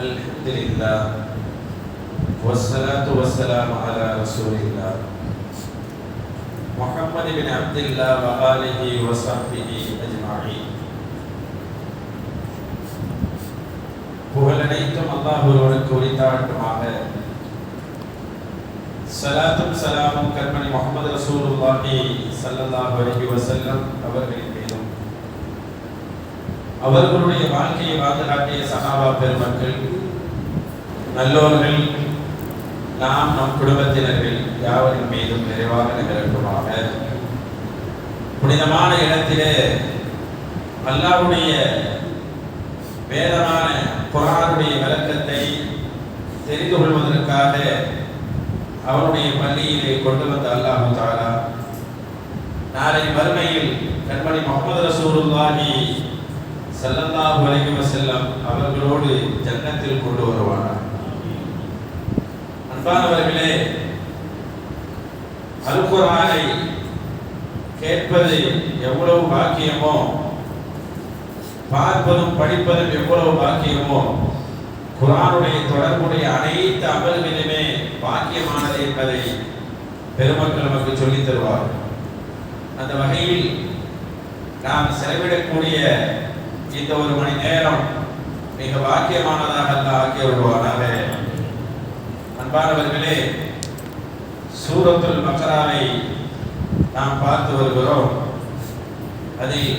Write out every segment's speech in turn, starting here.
الحمد لله والصلاة والسلام على رسول الله محمد بن عبد الله وآله وصحبه أجمعين. புகழனைத்தும் அல்லாஹ் ஒருவனுக்கு உரித்தாகட்டுமாக. ஸலாத்தும் ஸலாமும் கண்மணி முஹம்மது ரசூலுல்லாஹி ஸல்லல்லாஹு அலைஹி வஸல்லம் அவர்களின் மீதும் அவர்களுடைய வாழ்க்கையை வாழ்ந்து காட்டிய சஹாபா பெருமக்கள், நல்லோர்கள், நாம் நம் குடும்பத்தினர்கள் யாவரின் மீதும் நிறைவாக நிகழட்டுமாக. புனிதமான இடத்திலே அல்லாஹ்வுடைய வேதமான குர்ஆனுடைய விளக்கத்தை தெரிந்து கொள்வதற்காக அவருடைய பள்ளியிலே கொண்டு வந்த அல்லாஹ் தஆலா நாளை மறுமையில் கண்மணி முஹம்மது ரசூலுல்லாஹி ஸல்லல்லாஹு அலைஹி வஸல்லம் அவர்களோடு ஜன்னத்தில் கொண்டு வருவார். அன்பானவர்களே, அல் குர்ஆனை கேட்பது எவ்வளவு பாக்கியமோ, பார்ப்பதும் படிப்பதும் எவ்வளவு பாக்கியமோ, குர்ஆனுடைய தொடர்புடைய அனைத்து அமல்களுமே பாக்கியமானது என்பதை பெருமக்கள் நமக்கு சொல்லித் தருவார். அந்த வகையில் நாம் செலவிடக்கூடிய இந்த ஒரு மணி நேரம் மிக பாக்கியமானதாக அல்லாஹ் ஆக்கி வருவானாக. அன்பானவர்களே, சூரத்துல் பக்ராவை நாம் பார்த்து வருகிறோம். அதில்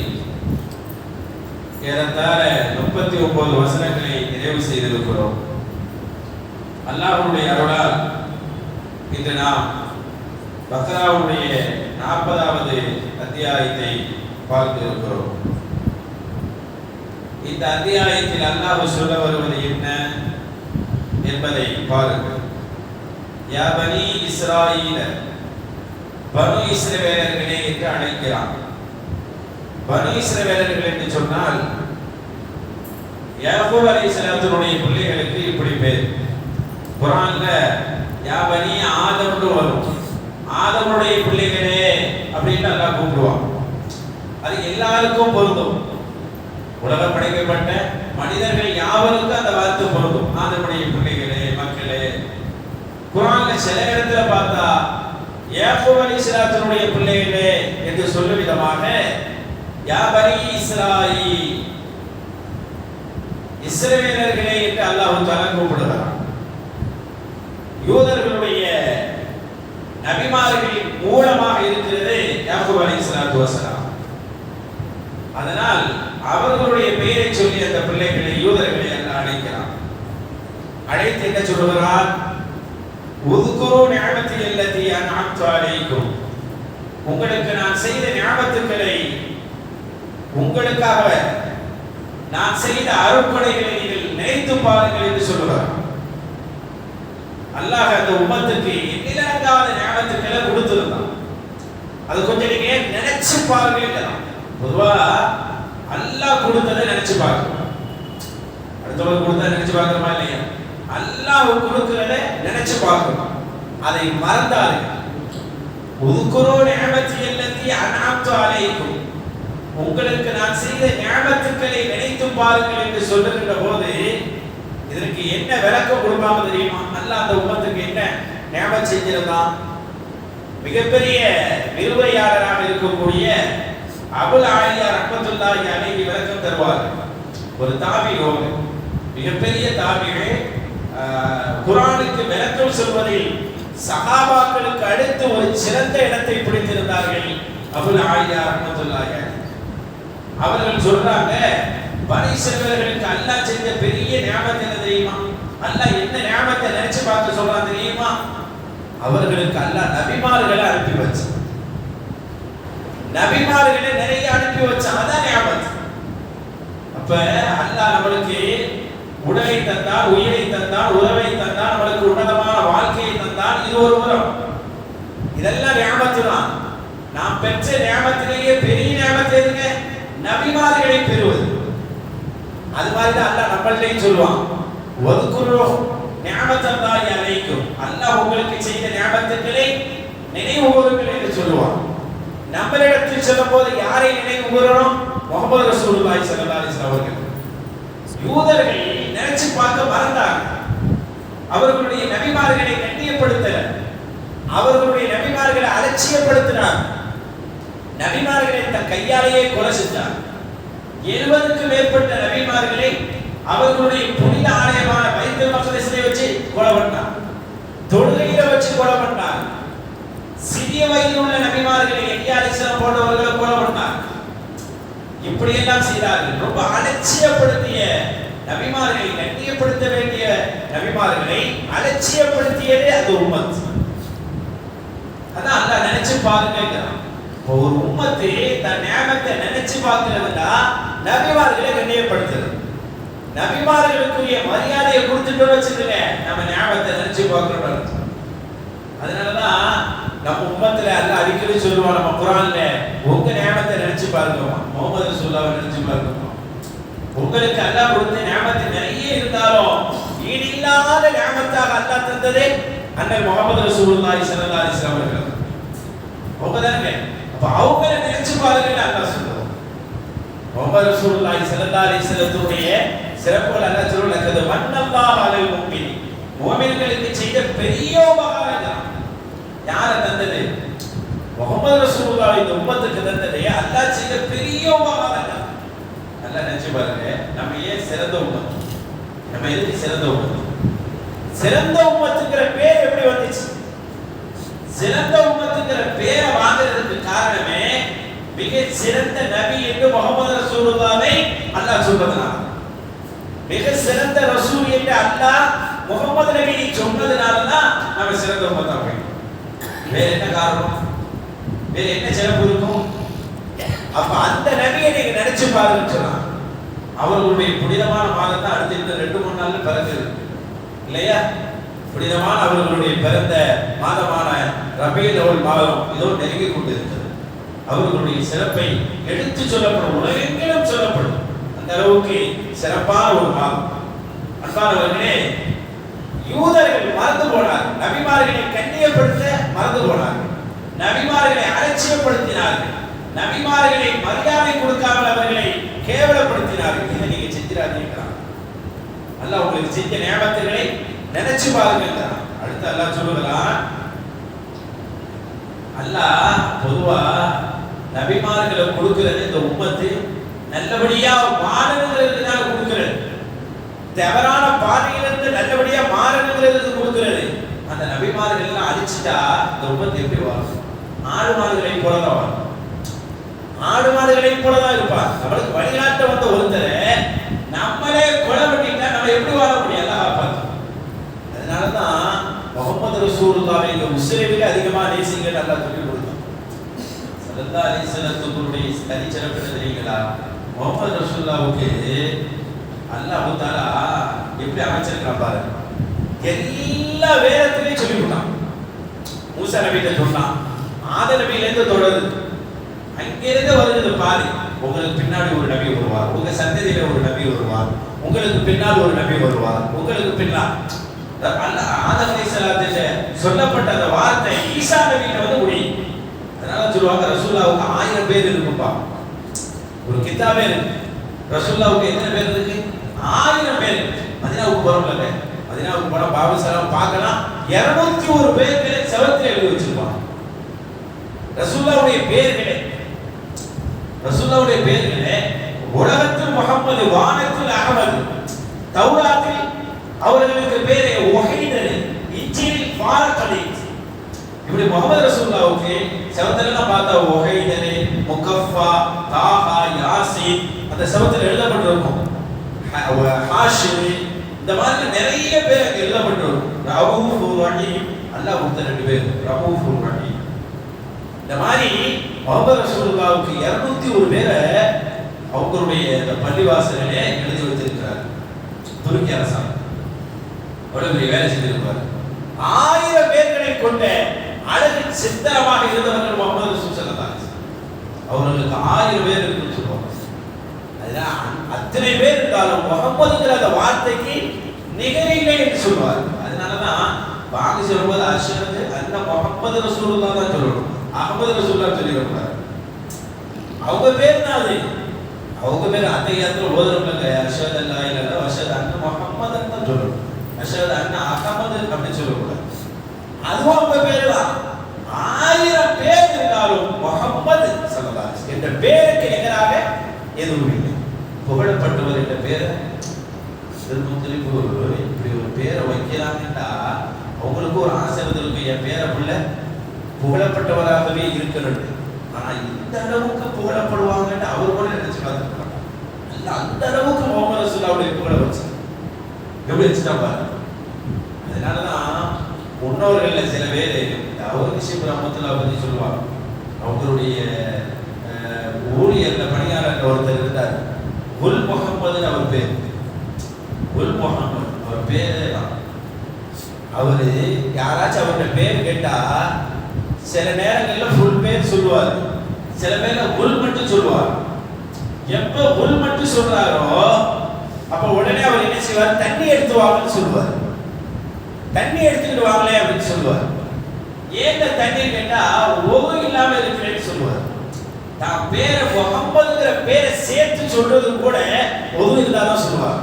ஏறத்தாழ 39 வசனங்களை நிறைவு செய்திருக்கிறோம். அல்லாஹ்வுடைய அருளால் இன்று நாம் பக்ராவுடைய 40வது அத்தியாயத்தை பார்த்து இருக்கிறோம். இந்த அத்தியாயத்தில் அல்லாஹ் சொல்ல வருவது என்ன என்பதை பாருங்கள். யா பனி இஸ்ராயீல, பனு இஸ்ரவேலர்களே என்று அழைக்கிறான். பனு இஸ்ரவேலர்கள் என்று சொன்னால் யாக்கூப் அலைஹிஸ்ஸலாத்துடைய பிள்ளைகளுக்கு இப்படி பேர். குர்ஆன்ல யா பனி ஆதம்னு வரும். ஆதமுடைய பிள்ளைகளே அப்படின்னு அல்லாஹ் கூப்பிடுவான். அது எல்லாருக்கும் பொருந்தும். உலகம் படைக்கப்பட்ட மனிதர்கள் யாவருக்கும் அந்த வார்த்தை பொருந்தும். ஆதமுடைய பிள்ளைகளே, மக்களே. குர்ஆன்ல சில இடத்துல பார்த்தா யாக்கூப் அலைஹிஸ்ஸலாத்துடைய பிள்ளைகளே என்று சொல்லும் விதமாக யா பனி இஸ்ராயீல், இஸ்ரவேலர்களே என்று அல்லாஹ் தஆலா கூப்பிடுகிறார். யூதர்களுடைய நபிமார்களின் மூலமாக இருக்கிறது யாக்கூப் அலைஹிஸ்ஸலாத்து வஸலாம். அதனால் அவர்களுடைய பெயரை சொல்லி அந்த பிள்ளைகளை, யூதர்களை அல்லாஹ் அழைக்கிறான். அழைத்து என்ன சொல்லுகிறான்? உذ்குரு நிஅமதி அல்லதி அன்அம்து அலைக்கும், உங்களுக்கு நான் செய்த நிஅமத்துக்களை, உங்களுக்காக நான் செய்த அருட்கொடைகளை நீங்கள் நினைத்து பாருங்கள் என்று சொல்லுகிறார். அல்லாஹ் அந்த உம்மத்துக்கு எண்ணிலடங்காத நிஅமத்துக்களை கொடுத்திருந்தான். அது கொஞ்சம் நீங்க நினைச்சு பாருங்க. பொதுவா அல்லாஹ் கொடுத்ததை நினைச்சு பார்க்கணும். அடுத்தவங்க கொடுத்ததை நினைச்சு பார்க்கணுமா இல்லையா? அல்லாஹ் கொடுக்கிறத நினைச்சு பார்க்கணும். அதை மறந்தாரு. உذ்குரு நிஅமதி அல்லதி அன்அம்து அலைக்கும், உங்களுக்கு நான் செய்த நிஅமத்துக்களை நினைத்து பாருங்கள் என்று சொல்லுகின்ற போது இதற்கு என்ன விளக்கம் கொடுப்பாங்க தெரியுமா? அல்லாஹ் அந்த உம்மத்துக்கு என்ன நிஅமத் செஞ்சிருந்தான்? மிகப்பெரிய நிர்வகியாளராக இருக்கக்கூடிய அபுல் ஆலியா ரஹ்மத்துல்லாஹி அலைஹி விளக்கம் தருவார். ஒரு தாபிஈ, மிகப்பெரிய தாபிஈ, குர்ஆனுக்கு விளக்கம் சொல்வதில் சஹாபாக்களுக்கு அடுத்து ஒரு சிறந்த இடத்தை பிடித்திருந்தார்கள் அபுல் ஆலியா ரஹ்மத்துல்லாஹி அலைஹி. அவர்கள் சொல்றாங்க, பனி இஸ்ரவேலர்களுக்கு அல்லாஹ் செஞ்ச பெரிய நியாமத் என்ன தெரியுமா? அல்லாஹ் என்ன நியாமத்தை நினைச்சு பார்த்து சொல்றான் தெரியுமா? அவர்களுக்கு அல்லாஹ் நபிமார்களை அனுப்பி வச்சான். நபிமார்களை நிறைய அனுப்பி வச்சான். அதான் நியாமத். அப்ப அல்லாஹ் நம்மளுக்கு உடலை தந்தான், உயிரை தந்தான், உறவை தந்தான், நம்மளுக்கு உன்னதமான வாழ்க்கையை தந்தான். இது ஒரு உரம். இதெல்லாம் நியாமத்து தான். நாம் பெற்ற நியாமத்திலேயே பெரிய நியாமத்து எதுங்க? நபிமார்களை பெறுவது. அது மாதிரி தான் அல்லாஹ் நம்மளையும் சொல்லுவான், வذ்குரு நிஅமத்தல்லாஹி அலைக்கும், அல்லாஹ் உங்களுக்கு செய்த நியாமத்துக்களை நினைவு கூறுங்கள் என்று சொல்லுவான். நம்மளிடத்தில் சொல்லும்போது யாரை நினைவு கூறணும்? முஹம்மது ரசூலுல்லாஹி ஸல்லல்லாஹு அலைஹி வஸல்லம் அவர்கள். யூதர்கள் நினைச்சு பார்க்க மறந்தாங்க. அவர்களுடைய நபிமார்களை கண்ணியப்படுத்தல, அவர்களுடைய நபிமார்களை அலட்சியப்படுத்தினார். நபிமார்களை தன் கையாலேயே கொலை செஞ்சார். 70க்கும் மேற்பட்ட நபிமார்களை அவர்களுடைய புனித ஆலயமான பைத்துல் மக்தஸிலே வச்சு கொலை பண்ணார். தொழுகையில வச்சு கொலை பண்ணார். சிறிய வயதில் உள்ள நபிமார்களை எலியா அலைஹிஸ்ஸலாம் போன்றவர்களை கொலை பண்ணார். இப்படி எல்லாம் செய்தார்கள். ரொம்ப அலட்சியப்படுத்திய நபிமார்களை, கண்ணியப்படுத்த வேண்டிய நபிமார்களை அலட்சியப்படுத்தியதே அந்த உம்மத். அதான் அல்லாஹ் நினைச்சு பாருங்கறான். ஒரு உம்மத்து தன் நியாமத்தை நினைச்சு பார்க்கிறதுனா நபிமார்களை கண்ணியப்படுத்துறது. நபிமார்களுக்குரிய மரியாதையை கொடுத்துட்டோம்னு வச்சுக்கோங்க, நம்ம நியாமத்தை நினைச்சு பார்க்கிறோம். அதனாலதான் நம்ம உம்மத்துல அல்லாஹ் அடிக்கடி சொல்லுவான் நம்ம குர்ஆன்ல, உங்க நியாமத்தை நினைச்சு பாருங்க, முஹம்மது ரசூலுல்லாஹ்வை நினைச்சு பாருங்க. உங்களுக்கு அல்லாஹ் கொடுத்த நியாமத்து நிறைய இருந்தாலும் ஈடு இல்லாத நியாமத்தாக அல்லாஹ் தந்ததே அண்ணல் முஹம்மது ரசூலுல்லாஹி ஸல்லல்லாஹு அலைஹி வஸல்லம் அவர்கள். அவங்கதானே. அப்ப அவங்கள நினைச்சு பாருங்க அல்லாஹ் சொல்றான். முஹம்மது ரசூலுல்லாஹி ஸல்லல்லாஹு அலைஹி வஸல்லத்துடைய சிறப்புகள் அல்லாஹ் சொல்லுகிறது, வன்னல்லாஹு அலைல் முஃமினீன், முஃமின்களுக்கு செய்த பெரிய உபகாரம். யார தந்தது? முஹம்மது ரசூலுல்லாஹி இந்த உம்மத்துக்கு தந்ததே அல்லாஹ் செய்த பெரிய உபகாரம். அல்லாஹ் நினைச்சு பாருங்க, நம்ம ஏன் சிறந்த உம்மத்? நம்ம எதுக்கு சிறந்த உம்மத்? சிறந்த உம்மத்துங்கிற பேர் எப்படி வந்துச்சு? சிறந்த உம்மத்துங்கிற பேரை வாங்குறதுக்கு காரணமே மிக சிறந்த நபி என்று முஹம்மது ரசூலுல்லாஹை அல்லாஹ் சொல்றதுனால. மிக சிறந்த ரசூல் என்று அல்லாஹ் முஹம்மது நபியை சொன்னதுனால தான் நம்ம சிறந்த உம்மத்தா போய். வேற என்ன காரணம்? வேற என்ன சிறப்பு இருக்கும்? அப்ப அந்த நபியை நீங்க நினைச்சு பாருங்க சொன்னா, அவர்களுடைய புனிதமான மாதம் தான் அடுத்த 2-3 நாள்ல பிறகுது இல்லையா? புனிதமான அவர்களுடைய பிறந்த மாதமான ரபீஉல் அவ்வல் மாதம் இதோ நெருங்கி கொண்டிருக்கிறது. அவர்களுடைய சிறப்பை எடுத்து சொல்லப்படும், உலகெங்கிலும் சொல்லப்படும். அந்த அளவுக்கு சிறப்பான ஒரு மாதம். அன்பானவர்களே, யூதர்கள் மறந்து போனார்கள். நபிமார்களை கண்ணியப்படுத்த மறந்து போனார்கள். நபிமார்களை அலட்சியப்படுத்தினார்கள். நபிமார்களை மரியாதை கொடுக்காமல் அவர்களை கேவலப்படுத்தினார்கள். இதை நீங்க செஞ்சிடாதீங்க. அல்லாஹ் உங்களுக்கு செஞ்ச நியாமத்துகளை நினைச்சு பாருங்க. அடுத்து அல்லாஹ் சொல்லுகிறான், அல்லாஹ் பொதுவா நபிமார்களை கொடுக்கிறது இந்த உம்மத்து நல்லபடியா மாறணுங்கிறதுக்காக கொடுக்கிறது. தவறான பாதையிலிருந்து நல்லபடியா மாறணுங்கிறதுக்கு கொடுக்கிறது. அந்த நபிமார்கள் எல்லாம் அழிச்சிட்டா இந்த உம்மத்து எப்படி வாழும்? ஆடு மாடுகளை போலதான் வாழும். ஆடு மாடுகளை போலதான் இருப்பார். நம்மளுக்கு வழிகாட்ட வந்த ஒருத்தரை நம்மளே கொலை பண்ணிட்டா நம்ம எப்படி வாழ முடியும்? எல்லாம் பார்த்து. அதனாலதான் முஹம்மது ரசூலுல்லாஹை இந்த உஸ்ரேவில அதிகமாக நேசிங்க நல்லா சொல்லி கொடுத்தோம். ஸல்லல்லாஹு அலைஹி வஸல்லத்துடைய தனிச்சிறப்பு என்ன தெரியுங்களா? முஹம்மது ரசூலுல்லாஹ்வுக்கு அல்லாஹ் தஆலா எப்படி அமைச்சிருக்கான் பாருங்க. எல்லா வேதத்திலையும் சொல்லி கொடுத்தான். மூசா நபிகிட்ட சொன்னான், ஆதம் நபியில இருந்து தொடருது, அங்கிருந்து வருது பாரு. உங்களுக்கு பின்னாடி ஒரு நபி வருவார், உங்க சந்ததியில ஒரு நபி வருவார், உங்களுக்கு பின்னால் ஒரு நபி வருவார், உங்களுக்கு பின்னால் ஆதம் அலைஹிஸ்ஸலாத்துல சொல்லப்பட்ட அந்த வார்த்தை ஈசா நபியிட்ட வந்து முடியும். அதனால சொல்லுவாங்க ரசூலுல்லாஹ்வுக்கு 1000 பேர் இருக்குப்பா. ஒரு கிதாபே இருக்கு. ரசூலுல்லாஹ்வுக்கு எத்தனை பேர் இருக்கு? 1000 பேர். மதீனாவுக்கு போறோம்ல, மதீனாவுக்கு போனா பாபு சலாம் பார்க்கலாம், 201 பேர்களை செவத்துல எழுதி வச்சிருப்பாங்க. ரசூலுல்லாஹ்வுடைய பேர்களே, ரசூலுல்லாஹ்வுடைய பேர்களே உலகத்தில் முஹம்மது, வானத்தில் அஹ்மது, தௌராத்தில் அவர்களுக்கு பேரே ஒஹைதர், இன்ஜீலில் ஃபாரகலி. இப்படி முஹம்மது ரசூலுல்லாஹ்வுக்கு செவத்துல பார்த்தா ஒஹைதர், முகஃபா, தாஹா, யாசின் அந்த செவத்துல எழுதப்பட்டிருக்கும். ஹாஷிம் இந்த மாதிரி நிறைய பேர் அங்க எழுதப்பட்டிருக்கும். ரவுஃபுர் ரஹீம், அல்லாஹ் கொடுத்த 2 பேர் ரவுஃபுர் ரஹீம். இந்த மாதிரி முஹம்மது ரசூலுல்லாஹ்வுக்கு 201 பேரை அவங்களுடைய அந்த பள்ளிவாசலிலே எழுதி வைத்திருக்கிறார் துருக்கி அரசாங்கம். அவ்வளவு வேலை செய்திருப்பார். 1000 பேர்களை கொண்ட அழகு சித்திரமாக இருந்தவர்கள் முஹம்மது ரசூல் ஸல்லல்லாஹு அலைஹி வஸல்லம். அவர்களுக்கு 1000 பேர் இருக்குன்னு சொல்லுவாங்க. அதனால அத்தனை பேர் இருந்தாலும் முஹம்மதுங்கிற அந்த வார்த்தைக்கு நிகரில்லை என்று சொல்வார். அதனாலதான் வாங்க சொல்லும்போது அஷ்ஹது அன்ன முஹம்மது ரசூலுல்லாஹ் தான் சொல்லணும், அஹ்மது ரசூலுல்லாஹ் சொல்லிடக்கூடாது. அவங்க பேர் தான் அது. அவங்க பேர் அத்தையாத்துல ஓதுறவங்க அஷ்ஹது அல்லா இலாஹ அஷ்ஹது அன்ன அஹமது அப்படின்னு சொல்லக்கூடாது. அதுவும் உங்க பேரு தான். 1000 பேர் இருந்தாலும் முஹம்மது ஸல்லல்லாஹு அலைஹி வஸல்லம் என்ற பேருக்கு நிகராக எதுவும் இல்லை. புகழப்பட்டவர் என்ற பேரை திருமுத்தலிப்பு இப்படி ஒரு பேரை வைக்கிறாங்கன்னா அவங்களுக்கு ஒரு ஆசை இருந்திருக்கு, என் பேரை புள்ள புகழப்பட்டவராகவே இருக்கணும். ஆனா இந்த அளவுக்கு புகழப்படுவாங்கன்னு அவர் கூட நினைச்சு பார்த்துருக்காங்க. அல்ல அந்த அளவுக்கு முஹம்மது ரசூலுல்லாஹ்வுடைய புகழ வச்சு எப்படி வச்சுட்டா பாருங்க. அதனாலதான் முன்னோர்கள் சில பேர் அவர் விஷயம் ரஹ்மத்துல்லாஹி பத்தி சொல்லுவாங்க. அவங்களுடைய ஊழியர்ல பணியாளர் ஒருத்தர் இருந்தார், குல் முஹம்மதுன்னு அவர் பேர். குல் முஹம்மது அவர் பேரே தான். அவரு யாராச்சும் அவருடைய பேர் கேட்டா சில நேரங்கள்ல ஃபுல் பேர் சொல்லுவார், சில பேர்ல குல் மட்டும் சொல்லுவார். எப்ப குல் மட்டும் சொல்றாரோ அப்ப உடனே அவர் என்ன செய்வார், தண்ணி எடுத்து வாங்கன்னு சொல்லுவார். தண்ணி எடுத்துக்கிட்டு வாங்களே அப்படின்னு சொல்லுவார். ஏன் தண்ணி கேட்டா ஒவ்வொரு இல்லாம இருக்கிறேன்னு சொல்லுவார். தான் பேரை முஹம்மதுங்கிற பேரை சேர்த்து சொல்றது கூட ஒவ்வொரு இருந்தாதான் சொல்லுவார்.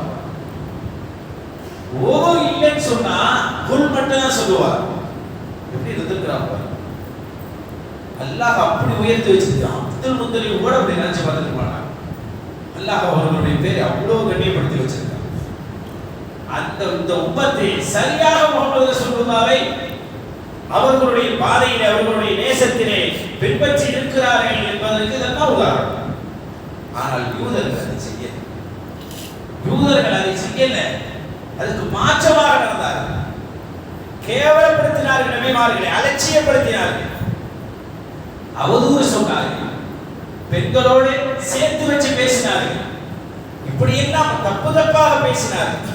ஒவ்வொரு இல்லைன்னு சொன்னா குல் மட்டும் தான் சொல்லுவார். எப்படி இருந்திருக்கிறாங்க அல்லாஹ் அப்படி உயர்த்தி வச்சிருக்கான். அப்துல் முத்தலிப் கூட அப்படி நினைச்சு பார்த்துக்க மாட்டாங்க. அல்லாஹ் அவர்களுடைய பேரை அவ்வளவு கண்ணியப்படுத்தி வச்சிருக்கான். இந்த உம்மத்தை சரியாக முஹம்மது ரசூலுல்லாஹை அவர்களுடைய பாதையிலே அவர்களுடைய நேசத்திலே பின்பற்றி இருக்கிறார்கள் என்பதற்கு இதெல்லாம் உதாரணம். ஆனால் யூதர்கள் அதை செய்யல. யூதர்கள் அதை செய்யல, அதுக்கு மாற்றமாக நடந்தார்கள். கேவலப்படுத்தினார்கள், நபிமார்களை அலட்சியப்படுத்தினார்கள், அவதூறு சொன்னார்கள், பெண்களோடு சேர்த்து வச்சு பேசினார்கள், இப்படி எல்லாம் தப்பு தப்பாக பேசினார்கள்.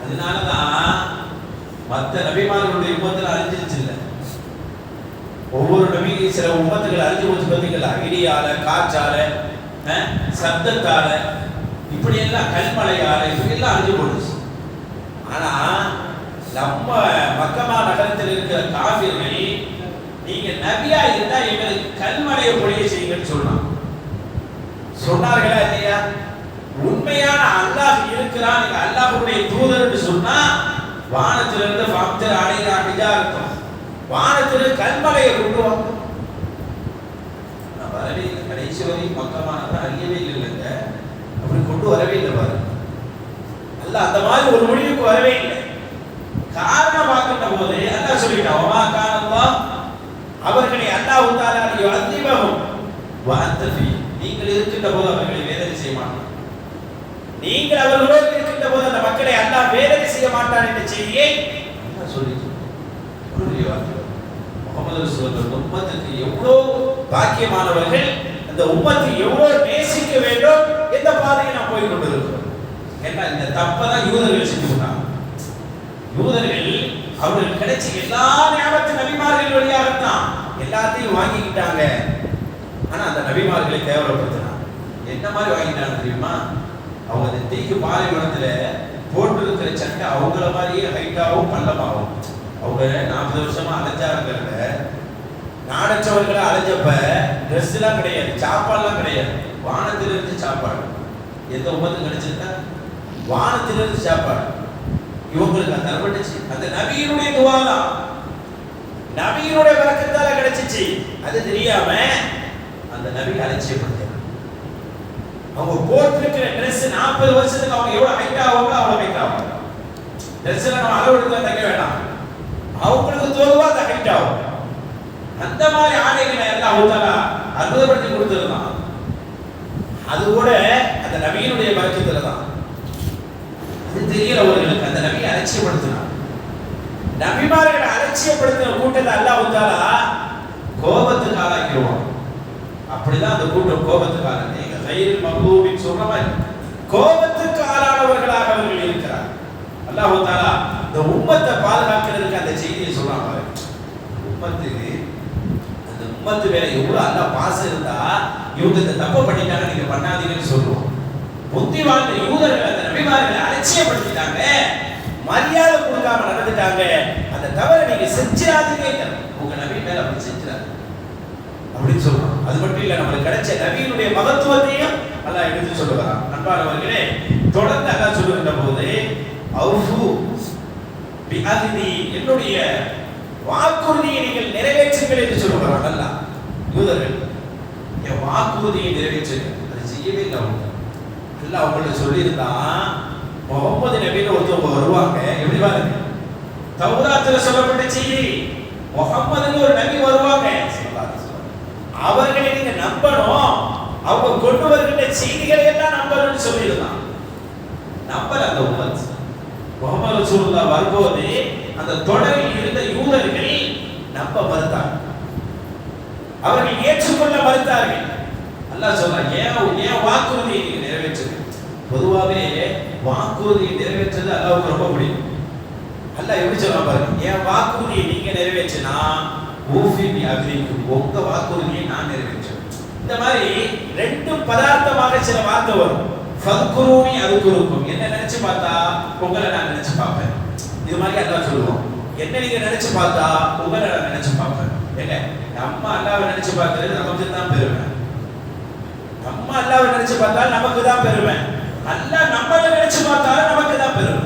அதனாலதான் மற்ற நபிமார்களுடைய உம்மத்தில் அழிஞ்சிருச்சு இல்லை. ஒவ்வொரு நபி சில உம்மத்துகள் அழிஞ்சு போச்சு பார்த்தீங்களா, இடியால, காற்றால, சப்தத்தால, இப்படி எல்லாம் கல்மழையால, இப்படி எல்லாம் அழிஞ்சு போடுச்சு. ஆனா நம்ம மக்கமா நகரத்தில் இருக்கிற காபிர்கள் நீங்க நபியா இருந்தா எங்களுக்கு கல்மழையை பொழிய செய்யுங்கன்னு சொன்னார்களா இல்லையா? உண்மையான அல்லாஹ் இருக்கிறான், நீங்க அல்லாஹ்வுடைய தூதர் என்று சொன்னா வானத்திலிருந்து ஃபம்தர் அலைஹா ஹிஜாரத்தும், வானத்திலிருந்து கல்மழையை கொண்டு வாங்க. வரவே இல்லை, கடைசி வரை மக்கமானதை அறியவே இல்லைங்க, அப்படி கொண்டு வரவே இல்லை பாருங்க. அல்லாஹ் அந்த மாதிரி ஒரு முடிவுக்கு வரவே இல்லை. காரணம் பார்க்கின்ற போது அல்லாஹ் சொல்லிட்டான், வமா கான அல்லாஹ், அவர்களை அல்லாஹ் தஆலா யுஅذிபஹும் வஅன்த ஃபீ, நீங்கள் இருக்கின்ற போது அவர்களை வேதனை செய்ய மாட்டான். நீங்கள் அவர்களோடு இருக்கின்ற போது அந்த மக்களை அல்லாஹ் வேதனை செய்ய மாட்டான் என்ற செய்தியை அல்லாஹ் சொல்லிட்டு முஹம்மது ரசூலுல்லாஹ் உம்மத்துக்கு எவ்வளவு பாக்கியமானவர்கள், அந்த உம்மத்தை எவ்வளவு நேசிக்க வேண்டும், எந்த பாதையை நாம் போய் கொண்டிருக்கிறோம். ஏன்னா இந்த தப்பதான் யூதர்கள் செஞ்சு கொண்டாங்க. யூதர்கள் அவர்கள் கிடைச்ச எல்லா ஞாபகத்து நபிமார்கள் வழியாகத்தான் எல்லாத்தையும் வாங்கிக்கிட்டாங்க. ஆனா அந்த நபிமார்களை கேவலப்படுத்தினாங்க. என்ன மாதிரி வாங்கிட்டாங்க தெரியுமா? அவங்க அந்த தீக்கு பாலைவனத்துல போட்டு இருக்கிற சட்டை அவங்கள மாதிரியே ஹைட்டாகவும் பள்ளமாகும். அவங்க 40 வருஷமா அலைஞ்சாருங்கிறத, நாடற்றவர்களை அலைஞ்சப்ப ட்ரெஸ் எல்லாம் கிடையாது, சாப்பாடுலாம் கிடையாது, வானத்திலிருந்து சாப்பாடு. எந்த உமத்துக்கு கிடைச்சிருக்கா? வானத்திலிருந்து சாப்பாடு. இவங்களுக்கு அந்த அர்ப்பணிச்சு அந்த நபியினுடைய துவாதான், நபியினுடைய பரக்கத்தால கிடைச்சிச்சு. அது தெரியாம அந்த நபி அலட்சியப்படுத்த. அவங்க போட்டிருக்கிற ட்ரெஸ் 40 வருஷத்துக்கு அவங்க எவ்வளவு ஹைட் ஆகுங்களோ அவ்வளவு ஹைட் ஆகும். ட்ரெஸ்ல நம்ம அளவு எடுத்து தைக்க வேண்டாம், அவங்களுக்கு தோதுவா அந்த ஹைட் ஆகும். அந்த மாதிரி ஆடைகளை எல்லாம் ஊத்தலா அற்புதப்படுத்தி கொடுத்துருந்தான். அது கூட அந்த நபியினுடைய பரக்கத்துல தான். அது தெரியறவர்களுக்கு அந்த நபியை அலட்சியப்படுத்தினார். நபிமார்களை அலட்சியப்படுத்தின கூட்டத்தை அல்லாஹ் தஆலா கோபத்துக்கு ஆளாக்கிடுவான். அப்படிதான் அந்த கூட்டம் கோபத்துக்கு ஆளான, நீங்க கையில் மக்லூபின் சொல்ற மாதிரி கோபத்துக்கு ஆளானவர்களாக அவர்கள் இருக்கிறார். அல்லாஹ் தஆலா இந்த உம்மத்தை பாதுகாக்கிறதுக்கு அந்த செய்தியை சொல்றாங்க. உம்மத்து, அந்த உம்மத்து மேல எவ்வளவு அல்லாஹ் பாசம் இருந்தா இவங்க இந்த தப்பை பண்ணிட்டாங்க, நீங்க பண்ணாதீங்கன்னு சொல்லுவோம். புத்தி வாழ்ந்த யூதர்கள் அந்த நபிமார்களை அலட்சியப்படுத்திட்டாங்க, மரியாதை கொடுக்காம நடந்துட்டாங்க. அந்த தவறை நீங்க செஞ்சிடாதீங்க, உங்க நபி மேல அப்படி செஞ்சிடாது அப்படின்னு சொல்றோம். அது மட்டும் இல்ல, நம்மளுக்கு கிடைச்ச நபியினுடைய மகத்துவத்தையும் அல்லாஹ் எடுத்து சொல்லுவார். அன்பானவர்களே, தொடர்ந்து அல்லாஹ் சொல்லுகின்ற போது அவுஃபு பிஅஹ்தி, என்னுடைய வாக்குறுதியை நீங்கள் நிறைவேற்றுங்கள் என்று சொல்லுகிறாங்க அல்லாஹ். யூதர்கள் என் வாக்குறுதியை நிறைவேற்றுங்க, அதை செய்யவே இல்லை அவங்க. அல்லாஹ் அவங்கள்ட்ட சொல்லியிருந்தான், முகமது நபின்னு ஒருத்தவங்க வருவாங்க, எப்படி பாருங்க, தௌராத்துல சொல்லப்பட்ட செய்தி, முகமதுன்னு ஒரு நபி வருவாங்க, அவர்களை நீங்க நம்பணும், அவங்க கொண்டு வருகின்ற செய்திகளை எல்லாம் நம்பணும்னு சொல்லியிருந்தான். நம்பல அந்த உம்மத். முஹம்மது ரசூலுல்லாஹ் வரும்போது அந்த தொடரில் இருந்த யூதர்கள் நம்ப மறுத்தார்கள், அவர்கள் ஏற்றுக்கொள்ள மறுத்தார்கள். அல்லாஹ் சொல்றான், ஏன் வாக்குறுதியை நீங்க நிறைவேற்றுங்க. பொதுவாகவே வாக்குறுதியை நிறைவேற்றுறது அல்லாஹ்வுக்கு ரொம்ப பிடிக்கும். அல்லாஹ் எப்படி சொல்றான் பாருங்க, என் வாக்குறுதியை நீங்க நிறைவேற்றினா ஊஃபி பி அஹ்திக்கும், உங்க வாக்குறுதியை நான் நிறைவேற்றுவேன். இந்த மாதிரி ரெண்டு பதார்த்தமாக சில வார்த்தை வரும். ஃபத்குரூனி அதுகுருக்கும், என்ன நினைச்சு பார்த்தா உங்களை நான் நினைச்சு பார்ப்பேன். இது மாதிரி அல்லாஹ் சொல்லுவோம், என்ன நீங்க நினைச்சு பார்த்தா உங்களை நான் நினைச்சு பார்ப்பேன். ஏங்க நம்ம அல்லாஹ்வை நினைச்சு பார்க்கிறது நமக்கு தான் பெருமை. நம்ம அல்லாஹ்வை நினைச்சு பார்த்தா நமக்கு தான் பெருமை. அல்லாஹ் நம்மளை நினைச்சு பார்த்தாலும் நமக்கு தான் பெருமை.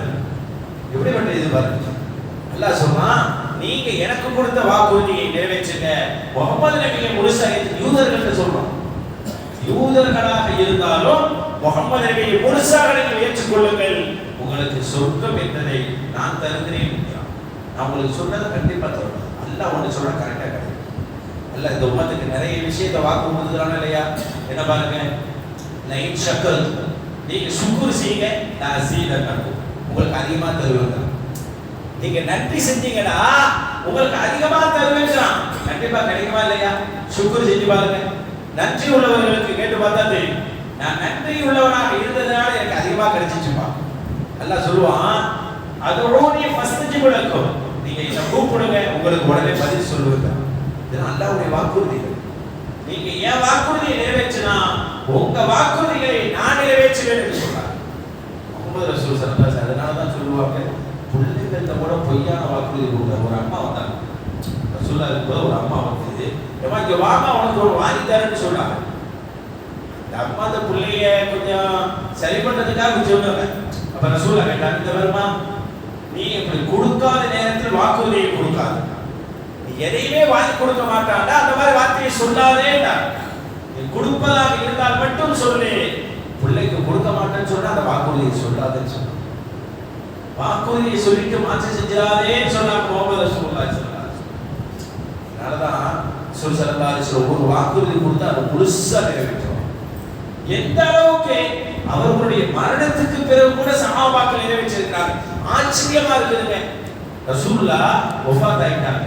எப்படிப்பட்ட இது பாருங்க. அல்லாஹ் சொன்னா, நீங்க எனக்கு கொடுத்த வாக்குறுதியை நிறைவேற்றுங்க. முகமது நபியை முழுசா யூதர்கள் சொல்றோம், யூதர்களாக இருந்தாலும் முகமது நபியை முழுசாக நீங்கள் ஏற்றுக்கொள்ளுங்கள், உங்களுக்கு சொர்க்கம் என்பதை நான் தருகிறேன். நான் உங்களுக்கு சொன்னதை கண்டிப்பா தருவேன். அல்லாஹ் ஒன்று சொல்ற கரெக்டா கிடையாது. அல்லாஹ் இந்த உம்மத்துக்கு நிறைய விஷயத்தை வாக்கு கொடுத்துறானே இல்லையா? என்ன பாருங்க, லைன் ஷக்கல், நீங்க சுக்குர் செய்யுங்க, நான் சீதன் உங்களுக்கு அதிகமா தருவேன். நீங்க நன்றி செஞ்சீங்கன்னா உங்களுக்கு அதிகமா தருவேன். கண்டிப்பா கிடைக்குமா இல்லையா? சுக்குர் செஞ்சு பாருங்க. நன்றி உள்ளவர்களுக்கு கேட்டு பார்த்தா தெரியும், நான் நன்றி உள்ளவனாக இருந்ததுனால எனக்கு அதிகமா கிடைச்சிச்சுப்பா. அல்லாஹ் சொல்லுவான், அதோட ஃபர்ஸ்ட் ஜிபுலக்கும், நீங்க இத கூப்பிடுங்க, உங்களுக்கு உடனே பதில் சொல்லுவேன். இதெல்லாம் அல்லாஹ்வுடைய வாக்குறுதிகள். நீங்க ஏன் வாக்குறுதியை நிறைவேற்றினா உங்க வாக்குறுதிகளை நான் நிறைவேற்றுவேன் என்று சொல்றார் முஹம்மது ரசூல் ஸல்லல்லாஹு அலைஹி வஸல்லம். அதனால தான் சொல்லுவாங்க, புள்ளைகள்ட்ட கூட பொய்யான வாக்குறுதி கொடுக்குற ஒரு அம்மா வந்தாங்க. ரசூலுல்லாஹ் இருக்கும்போது ஒரு அம்மா வந்து, ஏமா இங்க வாமா உனக்கு ஒரு வாங்கி தரேன்னு சொன்னாங்க. அந்த அம்மா அந்த பிள்ளைய கொஞ்சம் சரி பண்றதுக்காக சொன்னாங்க. அப்ப ரசூலுல்லாஹ் கேட்டாங்க, இந்த வருமா நீ இப்படி கொடுக்காத நேரத்தில் வாக்குறுதியை கொடுக்காது, நீ எதையுமே வாங்கி கொடுக்க மாட்டாண்டா, அந்த மாதிரி வார்த்தையை சொல்லாதேடா. நீ கொடுப்பதாக இருந்தால் மட்டும் சொல்லு, பிள்ளைக்கு கொடுக்க மாட்டேன்னு சொன்னா அந்த வாக்குறுதியை சொல்லாதேன்னு சொன்னாங்க. வாக்குறுதியை சொல்லிட்டு மாற்றம் செஞ்சிடாதேன்னு சொன்னாங்க முஹம்மது ரசூலுல்லாஹி ஸல்லல்லாஹு அலைஹி வஸல்லம். அதனாலதான் ரசூல் ஸல்லல்லாஹு அலைஹி வஸல்லம் ஒரு வாக்குறுதி கொடுத்தா அதை முழுசா நிறைவேற்றுவாங்க. எந்த அளவுக்கு அவர்களுடைய மரணத்துக்கு பிறகு கூட சஹாபாக்கள் நிறைவேற்றிருக்கிறாங்க. ஆச்சரியமா இருக்குதுங்க. ரசூலுல்லாஹ் வஃபாத் ஆயிட்டாங்க.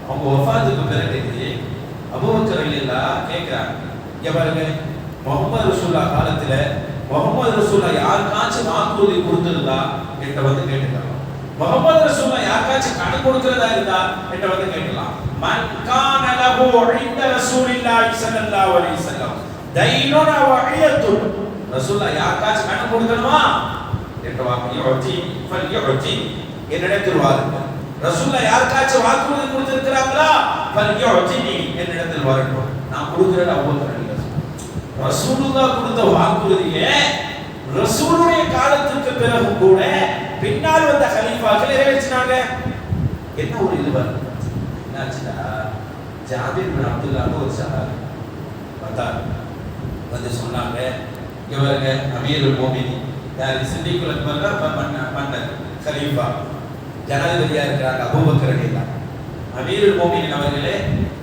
அவங்க வஃபாத்துக்கு பிறகு அபூபக்கர் ரலியல்லாஹு கேக்குறாங்க, இங்க பாருங்க, முஹம்மது ரசூலுல்லாஹ் காலத்துல முஹம்மது ரசூலுல்லாஹ் யாருக்காச்சும் வாக்குறுதி கொடுத்திருந்தா என்கிட்ட வந்து கேட்டுக்கலாம். முஹம்மது ரசூலுல்லாஹ் யாருக்காச்சும் கடன் கொடுக்கிறதா இருந்தா என்கிட்ட வந்து கேட்கலாம். மன் கான லஹு இன்த ரசூலில்லாஹி ஸல்லல்லாஹு அலைஹி வஸல்லம் தைனுன் வ இயத்துன், ரசூலுல்லாஹ் யாருக்காச்சும் கடன் கொடுக்கணுமா என்கிட்ட வாங்க, யுதி ஃபல்யுதி, என்னிடத்தில் வாருங்கள். ரசூலுல்லாஹ் யாருக்காச்சும் வாக்குறுதி கொடுத்திருக்கிறாங்களா, ஃபல்யுதி, என்னிடத்தில் வரட்டும், நான் கொடுக்கிறேன். அபூபக்கர் ரசூலுல்லாஹ் கொடுத்த வாக்குறுதியை ரசூலுடைய காலத்துக்கு பிறகு கூட பின்னால் வந்த கலீஃபாக்கள் நிறைவேற்றினாங்க. என்ன ஒரு இது பாருங்க, என்னாச்சுன்னா ஜாபிர் பின் அப்துல்லாஹ் ஒரு சஹாபி வந்தார், வந்து சொன்னாங்க, இவங்க அமீருல் மோமினீன், யார் சித்திக்குல் அக்பர் மன்னர் கலீஃபா ஜனாதிபதியா இருக்கிறாங்க அபூபக்கர் ரலியல்லாஹு. அமீருல் மோமினீன் அவர்களே,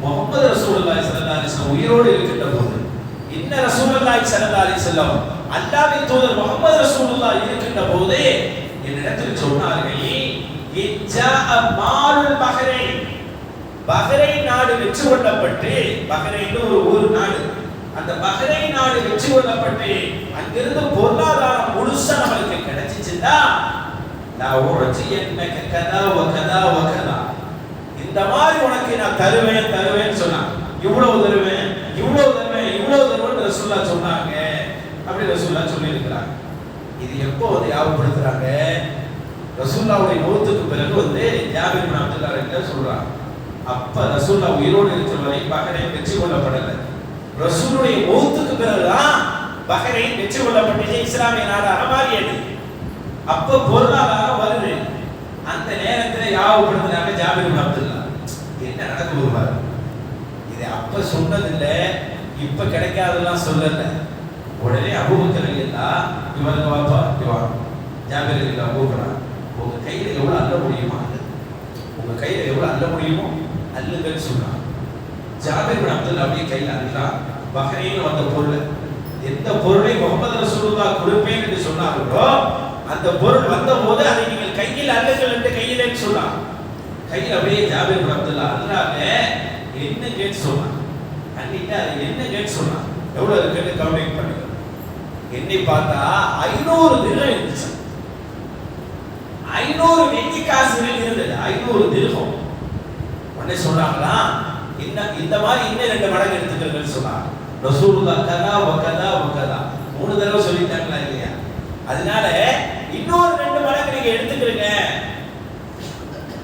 முஹம்மது ரசூலுல்லாஹி ஸல்லல்லாஹு அலைஹி வஸல்லம் உயிரோடு இருக்கின்ற போது, இன்ன ரசூலுல்லாஹி ஸல்லல்லாஹு அலைஹி வஸல்லம், அல்லாஹ்வின் தூதர் முஹம்மது ரசூலுல்லாஹ் இருக்கின்ற போது என்னிடத்தில் சொன்னார்கள், இஜ்ஜாஅ மாலுல் பஹ்ரைன், பஹ்ரைன் நாடு வெற்றி கொள்ளப்பட்டு, பஹ்ரைன் ஒரு ஊர் நாடு, அந்த பஹ்ரைன் நாடு வெற்றி கொள்ளப்பட்டு அங்கிருந்து பொருளாதாரம் முழுசா நமக்கு கிடைச்சிச்சுன்னா, நான் உரஜியன்னக கதா வ கதா வ கதா, இந்த மாதிரி உனக்கு நான் தருவேன் தருவேன்னு சொன்னாங்க. இவ்வளவு தருவேன் இவ்வளவு தருவேன் இவ்வளவு தருவேன்னு ரசூலுல்லாஹ் சொன்னாங்க. அப்படி ரசூலுல்லாஹ் சொல்லி இருக்கிறாங்க. இது எப்போ வந்து ஞாபகப்படுத்துறாங்க, ரசூலுல்லாஹ்வுடைய மௌத்துக்கு பிறகு வந்து ஜாபிர் பின் அப்துல்லாஹ் கிட்ட சொல்றாங்க. அப்ப ரசூலுல்லாஹ் உயிரோடு இருக்கிற வரை பஹ்ரைன் வெற்றி கொள்ளப்படல. ரசூலுடைய மௌத்துக்கு பிறகுதான் பஹ்ரைன் வெற்றி கொள்ளப்பட்டு இஸ்லாமிய நாடாக மாறியது. அப்ப பொருளாதாரம் வருது. அந்த நேரத்தில் யாவப்படுத்தினாங்க ஜாபிர் இப்னு அப்துல்லா. என்ன நடக்குது பாரு. இது அப்ப சொன்னதில்லை, இப்ப கிடைக்காதெல்லாம் சொல்லல. உடனே அபூபக்கர் ரலியல்லாஹு இவருக்கு வாப்பா இவா ஜாபிர் ரலியல்லாஹு அபூபக்கர், உங்க கையில எவ்வளவு அள்ள முடியுமா, உங்க கையில எவ்வளவு அள்ள முடியுமோ அல்லுங்கன்னு சொன்னாங்க. ஜாபிர் இப்னு அப்துல்லா அப்படியே கையில் அள்ளுறான். பஹ்ரைன் வந்த பொருள், எந்த பொருளை முகமது ரசூலுல்லாஹ் கொடுப்பேன் என்று சொன்னார்களோ அந்த பொருள் வந்த போது அதை நீங்கள் கையில் அள்ளுங்கள் என்று கையிலேன்னு சொன்னாங்க. கையில் அப்படியே ஜாபிர் இப்னு அப்துல்லா அல்லாஹ் என்ன கேட்டு சொன்னான். அன்னைக்கு அது என்ன கேட்டு சொன்னான், எவ்வளவு இருக்குன்னு கவுண்டிங் பண்ணுங்க. எண்ணி பார்த்தா 500 திர்ஹம் இருந்துச்சு. 500 வெள்ளி காசுகள் இருந்தது. 500 திர்ஹம். உடனே சொன்னாங்களா, இந்த மாதிரி இன்னும் 2 மடங்கு எடுத்துக்கிறேன்னு சொன்னாங்க. ரசூலுல்லாஹ் கதா வகதா வகதா 3 தடவை சொல்லிட்டாங்களா இல்லையா? அதனால இன்னொரு 2 மடங்கு நீங்க எடுத்துக்கிறீங்க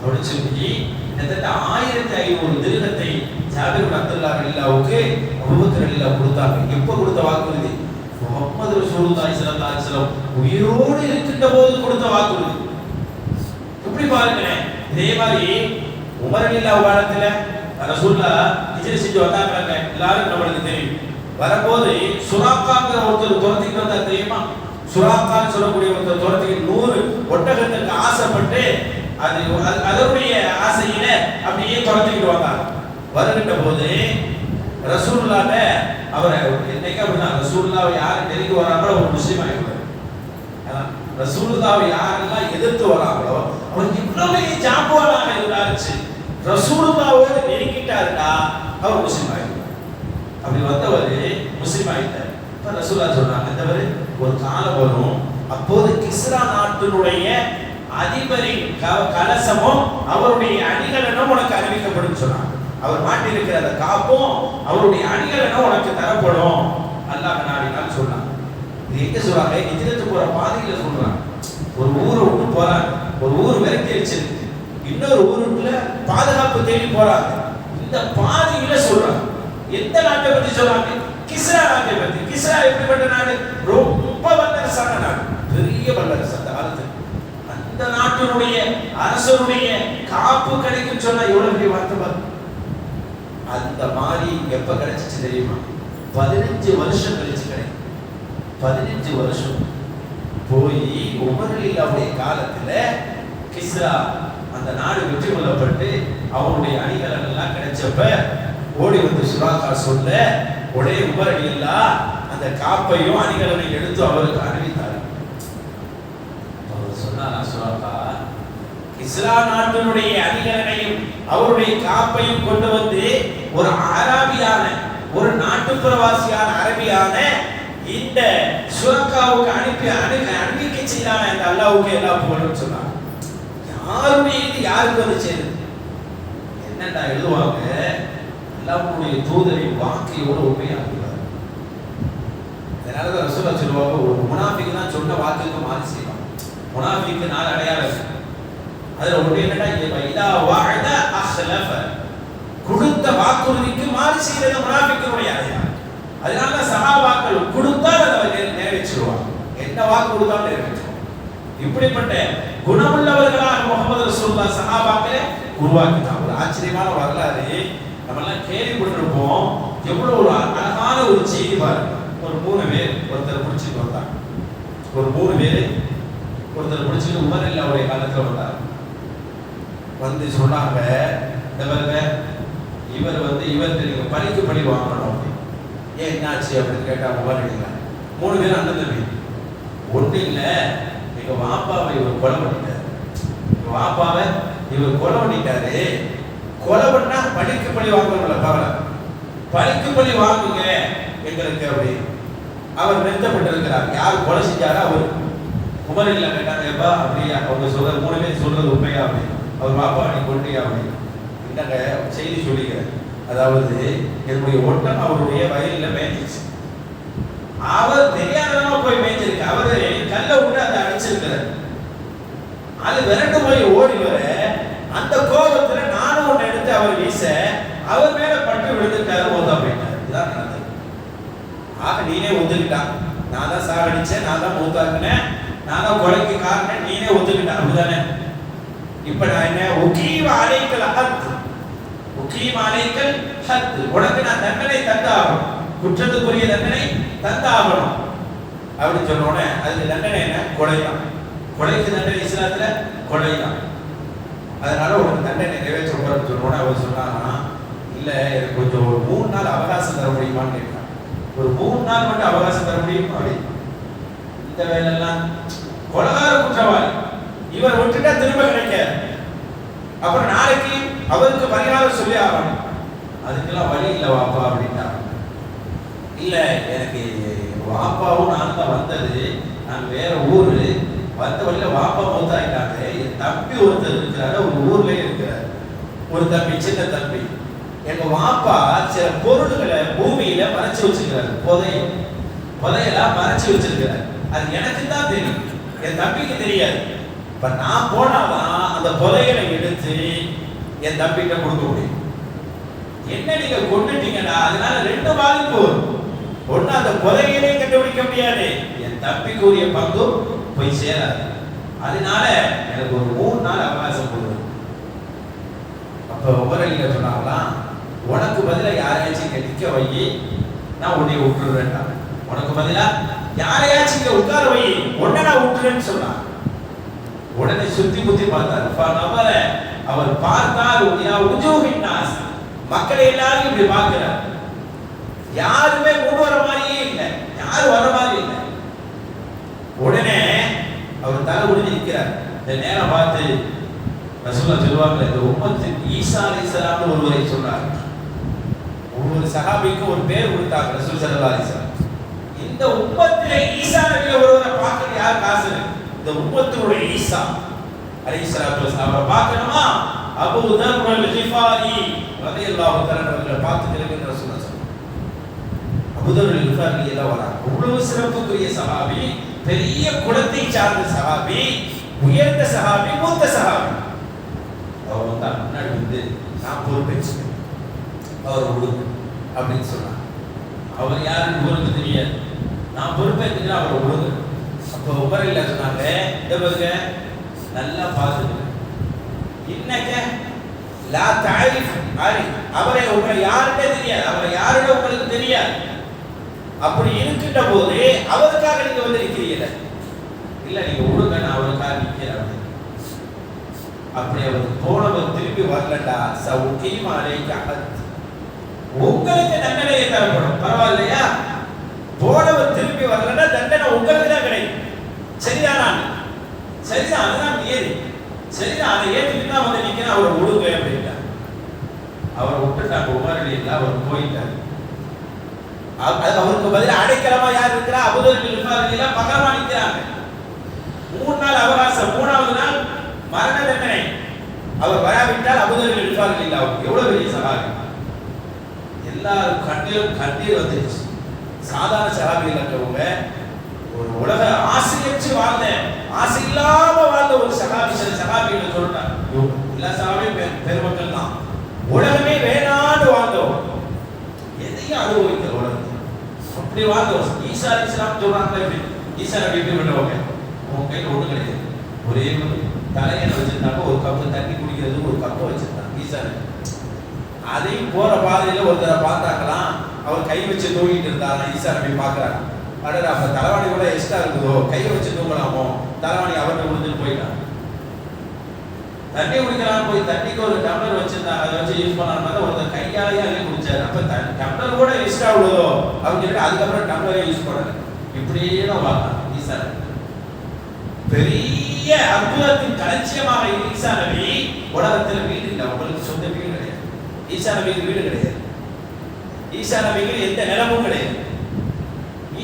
அப்படின்னு சொல்லி கிட்டத்தட்ட 1500 திர்ஹத்தை ஜாபிர் இப்னு அப்துல்லா ரலியல்லாஹுக்கு அபூபக்கர் ரலியல்லாஹு கொடுத்தாங்க. எப்ப கொடுத்த வாக்குறுதி? முஹம்மது ரசூலுல்லாஹி ஸல்லல்லாஹு அலைஹி வஸல்லம் உயிரோடு இருக்கின்ற போது கொடுத்த வாக்குறுதி. இப்படி பாருங்களேன். இதே மாதிரி உமர் ரலியல்லாஹு காலத்துல ரசூலுல்லாஹ் ஹிஜ்ரத் செஞ்சு வந்தாங்க. எல்லாரும் நம்மளுக்கு தெரியும். வரும்போது சுராக்காங்கிற ஒருத்தர் துரத்திட்டு வந்தார் தெரியுமா? சுராக்கான்னு சொல்லக்கூடிய ஒருத்தர் துரத்திட்டு 100 ஒட்டகத்துக்கு ஆசைப்பட்டு அதனுடைய ஆசையில அப்படியே துரத்திக்கிட்டு வந்தார். வருகின்ற போது ரசூலுல்லாஹ் அவரை என்னைக்கு அப்படின்னா ரசூலுல்லாஹ் யாரு நெருங்கி வராங்களோ ஒரு முஸ்லீம் ஆகிடுவார். ரசூலுல்லாஹ் யாரெல்லாம் எதிர்த்து வராங்களோ அவர் இவ்வளவு ஜாம்பவானாக இருந்தாச்சு. ரசூலுல்லாஹோடு நெருங்கிட்டாருன்னா அவர் முஸ்லீம் ஆகிடுவார். அப்படி வந்தவர் முஸ்லீம் ஆகிட்டார். இப்ப ரசூலுல்லாஹ் சொல்றாங்க, இந்தவர் ஒரு காலம் வரும், அப்போது கிஸ்ரா நாட்டினுடைய அதிபரின் கலசமும் அவருடைய அணிகலனும் உனக்கு அறிவிக்கப்படும் சொன்னாங்க. அவர் மாட்டிருக்கிற அந்த காப்பும் அவருடைய அணிகலனும் உனக்கு தரப்படும் அல்லாஹ் நாடினால் சொன்னாங்க. இது எங்க சொல்றாங்க? ஹிஜ்ரத் போற பாதையில சொல்றாங்க. ஒரு ஊரை விட்டு போறாங்க, ஒரு ஊர் விரட்டி அடிச்சிருக்கு, இன்னொரு ஊருக்குள்ள பாதுகாப்பு தேடி போறாங்க. இந்த பாதையில சொல்றாங்க. எந்த நாட்டை பத்தி சொல்றாங்க? கிஸ்ரா நாட்டை பத்தி. கிஸ்ரா எப்படிப்பட்ட நாடு? ரொம்ப வல்லரசான நாடு, பெரிய வல்லரசு அந்த காலத்துல. அந்த நாட்டினுடைய அரசனுடைய காப்பு கிடைக்கும் சொன்னா எவ்வளவு பெரிய வார்த்தை. அந்த மாதிரி எப்ப கிடைச்சிச்சு தெரியுமா? 15 வருஷம் கழிச்சு கிடைக்கும். 15 வருஷம் போய் உமர் ரலியல்லாஹுடைய காலத்துல கிஸ்ரா அந்த நாடு வெற்றி கொள்ளப்பட்டு அவருடைய அணிகள் எல்லாம் கிடைச்சப்ப ஓடி வந்து சுராக்கா சொல்ல உடனே உமர் ரலியல்லாஹு அந்த காப்பையும் அணிகலனையும் எடுத்து அவருக்கு அறிவித்தார். அவர் சொன்னாரா, சுராக்கா கிஸ்ரா நாட்டினுடைய அணிகலனையும் அவருடைய காப்பையும் கொண்டு வந்து ஒரு அரபியான, ஒரு நாட்டுப்புறவாசியான அரபியான இந்த சுரக்காவுக்கு அனுப்பிக்க செய்யறான இந்த அல்லாஹ்வுக்கு எல்லா புகழும் சொன்னாங்க. யாருடைய இது யாருக்கு வந்து சேருது? என்னடா எழுதுவாங்க, அல்லாஹ்வுடைய தூதரின் வாக்கையோட உண்மையாகுவார். அதனாலதான் ரசூலுல்லாஹ் சொல்லுவாங்க, ஒரு முனாஃபிக் தான் சொன்ன வாக்குக்கு மாறி செய்வான். முனாஃபிக்கு 4 அடையாளம் இருக்கு. அதுல ஒரு என்னடா, இதா வஅத அஹ்லஃப, கொடுத்த வாக்குறுதிக்கு மாறி செய்யறது முனாஃபிக்குடைய அடையாளம். அதனால சஹாபாக்கள் கொடுத்தால் அதை நிறைவேற்றுவாங்க, என்ன வாக்கு கொடுத்தாலும் நிறைவேற்றுவாங்க. இப்படிப்பட்ட குணமுள்ளவர்களாக முஹம்மது ரசூலுல்லாஹ் சஹாபாக்களை உருவாக்கினாங்க. ஒரு ஆச்சரியமான வரலாறு நம்ம எல்லாம் கேள்விப்பட்டிருப்போம். எவ்வளவு ஒரு அழகான ஒரு செய்தி பாருங்க. ஒரு 3 பேர் ஒருத்தர் பிடிச்சிட்டு வந்தாங்க. ஒரு 3 பேர் ஒருத்தர் பிடிச்சிட்டு உமர் ரலியல்லாஹுடைய காலத்துல வந்தாங்க. வந்து சொன்னாங்க, இவர் வந்து இவருக்கு நீங்க பழிக்கு பழி வாங்கணும். ஏன் என்னாச்சு அப்படின்னு கேட்டாங்க. உமர் ரலியல்லாஹு 3 பேர் அண்ணன் தம்பி. ஒண்ணு இல்ல, எங்க வாப்பாவை இவர் கொலை பண்ணிட்டாரு. வாப்பாவை இவர் கொலை பண்ணிட்டாரு. கொலை பண்ணா பழிக்கு பழி வாங்கணும்ல, பரவாயில்ல, பழிக்கு பழி வாங்குங்க எங்களுக்கு அப்படி அவர் நிறுத்தப்பட்டிருக்கிறார். யார் கொலை செஞ்சாரா அவர். உமர் ரலியல்லாஹு கேட்டாங்க, எப்பா அப்படியா? அவங்க சொல்ற 3 பேர் சொல்றது உண்மையா அப்படி? அவர் வாப்பா நீ கொண்டியா அப்படி? என்னங்க செய்தி சொல்லிக்கிறேன். அதாவது என்னுடைய ஒட்டம் அவருடைய வயலில் மேய்ஞ்சிச்சு. அவர் தெரியாதவங்க போய் மேய்ஞ்சிருக்கு. அவரு கல்ல விட்டு அதை அடிச்சிருக்கிறார். அது விரண்டு போய் ஓடி வர அந்த கோபத்துல நானும் ஒன்று எடுத்து அவர் வீச அவர் மேல பட்டு விழுந்துட்டாரு. ஓதா போயிட்டாரு. இதுதான் நடந்தது. ஆக நீனே ஒத்துக்கிட்டான், நான் தான் சாகடிச்சேன், நான் தான் மூத்தாக்குனேன், நான் தான் கொலைக்கு காரணம், நீனே ஒத்துக்கிட்டான். அப்படிதானே? இப்ப நான் என்ன உகீம அலைக்கல் ஹத், உகீம அலைக்கல் ஹத், உனக்கு நான் தண்டனை தந்தாகணும், குற்றத்துக்குரிய தண்டனை தந்தாகணும் அப்படின்னு சொன்ன உடனே அதுக்கு தண்டனை என்ன? கொலைதான். கொலைக்கு தண்டனை இஸ்லாத்துல கொலைதான். அதனால உனக்கு தண்டனை நிறைவேற்ற போறன்னு சொன்ன உடனே அவர் சொன்னாங்கன்னா, இல்ல எனக்கு கொஞ்சம் ஒரு 3 நாள் அவகாசம் தர முடியுமான்னு கேட்கிறான். ஒரு 3 நாள் மட்டும் அவகாசம் தர முடியுமா? இந்த வேலையெல்லாம் கொலைகார குற்றவாளி, இவர் விட்டுட்டா திரும்ப கிடைக்காது. அப்புறம் நாளைக்கு அவருக்கு பரிகாரம் சொல்லி ஆகணும், அதுக்கெல்லாம் வழி இல்லை வாப்பா அப்படின்னா. இல்ல எனக்கு வாப்பாவும் நான் தான் வந்தது, நான் வேற ஊரு, வந்த வழியில வாப்பா மூத்தாயிட்டாங்க, என் தம்பி ஒருத்தர் இருக்கிறாரு, ஒரு ஊர்லயே இருக்கிறார் ஒரு தம்பி, சின்ன தம்பி. எங்க வாப்பா சில பொருள்களை பூமியில மறைச்சு வச்சிருக்கிறாரு, புதையெல்லாம் மறைச்சு வச்சிருக்கிறார். அது எனக்கு தான் தெரியும், என் தம்பிக்கு தெரியாது. இப்ப நான் போனாதான் அந்த புதையலை எடுத்து என் தம்பிகிட்ட கொடுக்க முடியும். என்ன நீங்க கொண்டுட்டீங்கன்னா அதனால 2 பாதிப்பு வரும். ஒண்ணு, அந்த புதையலை கண்டுபிடிக்க முடியாது, என் தம்பிக்கு உரிய பங்கு போய் சேராது. அதனால எனக்கு ஒரு 3 நாள் அவகாசம் கொடுங்க. அப்ப உபரலிங்க சொன்னாங்களாம், உனக்கு பதிலா யாரையாச்சும் நிக்க வை, நான் உன்னை விட்டுருவேன். உனக்கு பதிலா யாரையாச்சும் இங்க உட்கார வை, உன்னை நான் விட்டுறேன்னு சொன்னான். உடனே சுத்தி முத்தி பார்த்தார். அவர் பார்த்தார், மக்களை எல்லாரும் இப்படி பார்க்கிறார். யாருமே முன் வர மாதிரியே இல்லை, யாரும் வர மாதிரி இல்லை. உடனே அவர் தலை குடிஞ்சு நிற்கிறார். இந்த நேரம் பார்த்து ரசூலுல்லாஹ் சொல்வாங்க, இந்த உம்மத்தில் ஈசா அலைஹிஸ்ஸலாம்னு ஒருவரை சொன்னார். ஒவ்வொரு சஹாபிக்கும் ஒரு பேர் கொடுத்தாங்க ரசூல் ஸல்லல்லாஹு அலைஹி வஸல்லம். இந்த உம்மத்திலே ஈசா நபியை ஒருவரை பார்க்க யார் காசு? இந்த உம்மத்தினுடைய ஈசா அலைஹிஸ்ஸலாத்து வஸலாம் அவரை பார்க்கணுமா? அபூ தர் அல்-கிஃபாரி ரலியல்லாஹு தஆலா அவர்களை பார்த்து இருக்கிற ரசூலுல்லாஹ் அபூ தர் அல்-கிஃபாரி எல்லாம் வராங்க. அவ்வளவு சிறப்புக்குரிய சஹாபி, பெரிய குலத்தை சார்ந்த சஹாபி, உயர்ந்த சஹாபி, மூத்த சஹாபி. அவர் வந்தார், முன்னாடி வந்து நான் பொறுப்பேற்று அவர் விடுங்க அப்படின்னு சொன்னார். அவர் யாருன்னு இவருக்கு தெரியாது, நான் பொறுப்பேற்றுக்கிறேன், அவரை விடுங்க. அப்போ உபரில் சொன்னாங்க, இந்த பாருங்க நல்லா பார்த்துங்க, இன்னைக்கு லா தாரிஃப் ஆரி, அவரை உங்களை யாருன்னே தெரியாது, அவரை யாருன்னு உங்களுக்கு தெரியாது. அப்படி இருக்கின்ற போது அவருக்காக நீங்க வந்து நிற்கிறீங்க, இல்ல நீங்க விடுங்க, நான் அவருக்காக நிற்கிறேன். அப்படி அவர் போனவர் திரும்பி வரலடா, சவுகீம அலைக ஹத், உங்களுக்கு தண்டனை தரப்படும், பரவாயில்லையா? போனவர் திரும்பி வரலன்னா தண்டனை உங்களுக்கு தான் கிடைக்கும். சரிதானா? சரிதான், அதுதான் ஏறி சரிதான், அதை ஏற்றுக்கிட்டு தான் வந்து நிற்கிறேன், அவரை விடுங்க அப்படின்ட்டார். அவரை விட்டுட்டாங்க உமர் இல்லை, அவர் போயிட்டார். அவருக்கு பதில் அடைக்கலமா யார் இருக்கிறா? அபூ தர் அல்-கிஃபாரி எல்லாம் பக்கமா நிற்கிறாங்க. 3 நாள் அவகாசம், 3வது நாள் மரண தண்டனை. அவர் வராவிட்டால் அபூ தர் அல்-கிஃபாரி இல்லை, அவர் எவ்வளவு பெரிய சஹாபி. எல்லாரும் கண்ணிலும் கண்ணீர் வந்துருச்சு. சாதாரண சஹாபிகள் இருக்கிறவங்க, ஒரு உலக ஆசையற்று வாழ்ந்த, ஆசை இல்லாம வாழ்ந்த ஒரு சஹாபி, சில சஹாபிகள் சொல்றாங்க, எல்லா சஹாபியும் பெருமக்கள் தான், உலகமே வேணாண்டு வாழ்ந்தோம், எதையும் அனுபவிக்கிற உலகம் அப்படி வாழ்ந்தோம். ஈசா அலைஹிஸ்ஸலாம் சொல்றாங்க, ஈசா நபி எப்படி பண்ணுவாங்க? அவங்க கையில் ஒண்ணு கிடையாது, ஒரே தலையணை வச்சிருந்தாங்க, ஒரு கப்பு தண்ணி குடிக்கிறதுக்கு ஒரு கப்பை வச்சிருந்தாங்க ஈசா நபி. அதையும் போற பாதையில ஒருத்தரை பார்த்தாக்கலாம், அவர் கை வச்சு தூங்கிட்டு இருந்தாங்க. ஈசா நபி பார்க்கறாங்க, அடடா அப்ப தலைவாணி கூட எக்ஸ்ட்ரா இருக்குதோ, கையை வச்சு தூங்கலாமோ, தலைவாணி அவர்கிட்ட கொடுத்துட்டு போயிட்டாங்க. தண்ணி குடிக்கலாம் போய் தண்ணிக்கு ஒரு டம்ளர் வச்சிருந்தாங்க, அதை வச்சு யூஸ் பண்ணாலும் ஒருத்தர் கையாலேயே அள்ளி குடிச்சாரு. அப்ப டம்ளர் கூட எக்ஸ்ட்ரா உள்ளதோ அப்படின்னு சொல்லிட்டு அதுக்கப்புறம் டம்ளரே யூஸ் பண்ணல. இப்படியே தான் வாழலாம் ஈசா நபி. பெரிய அற்புதத்தின் களஞ்சியமாக ஈசா நபி. உலகத்தில் வீடு இல்லை, உங்களுக்கு சொந்த வீடு கிடையாது. ஈசா நபிக்கு வீடு கிடையாது, ஈசா நபிக்கு எந்த நிலமும் கிடையாது,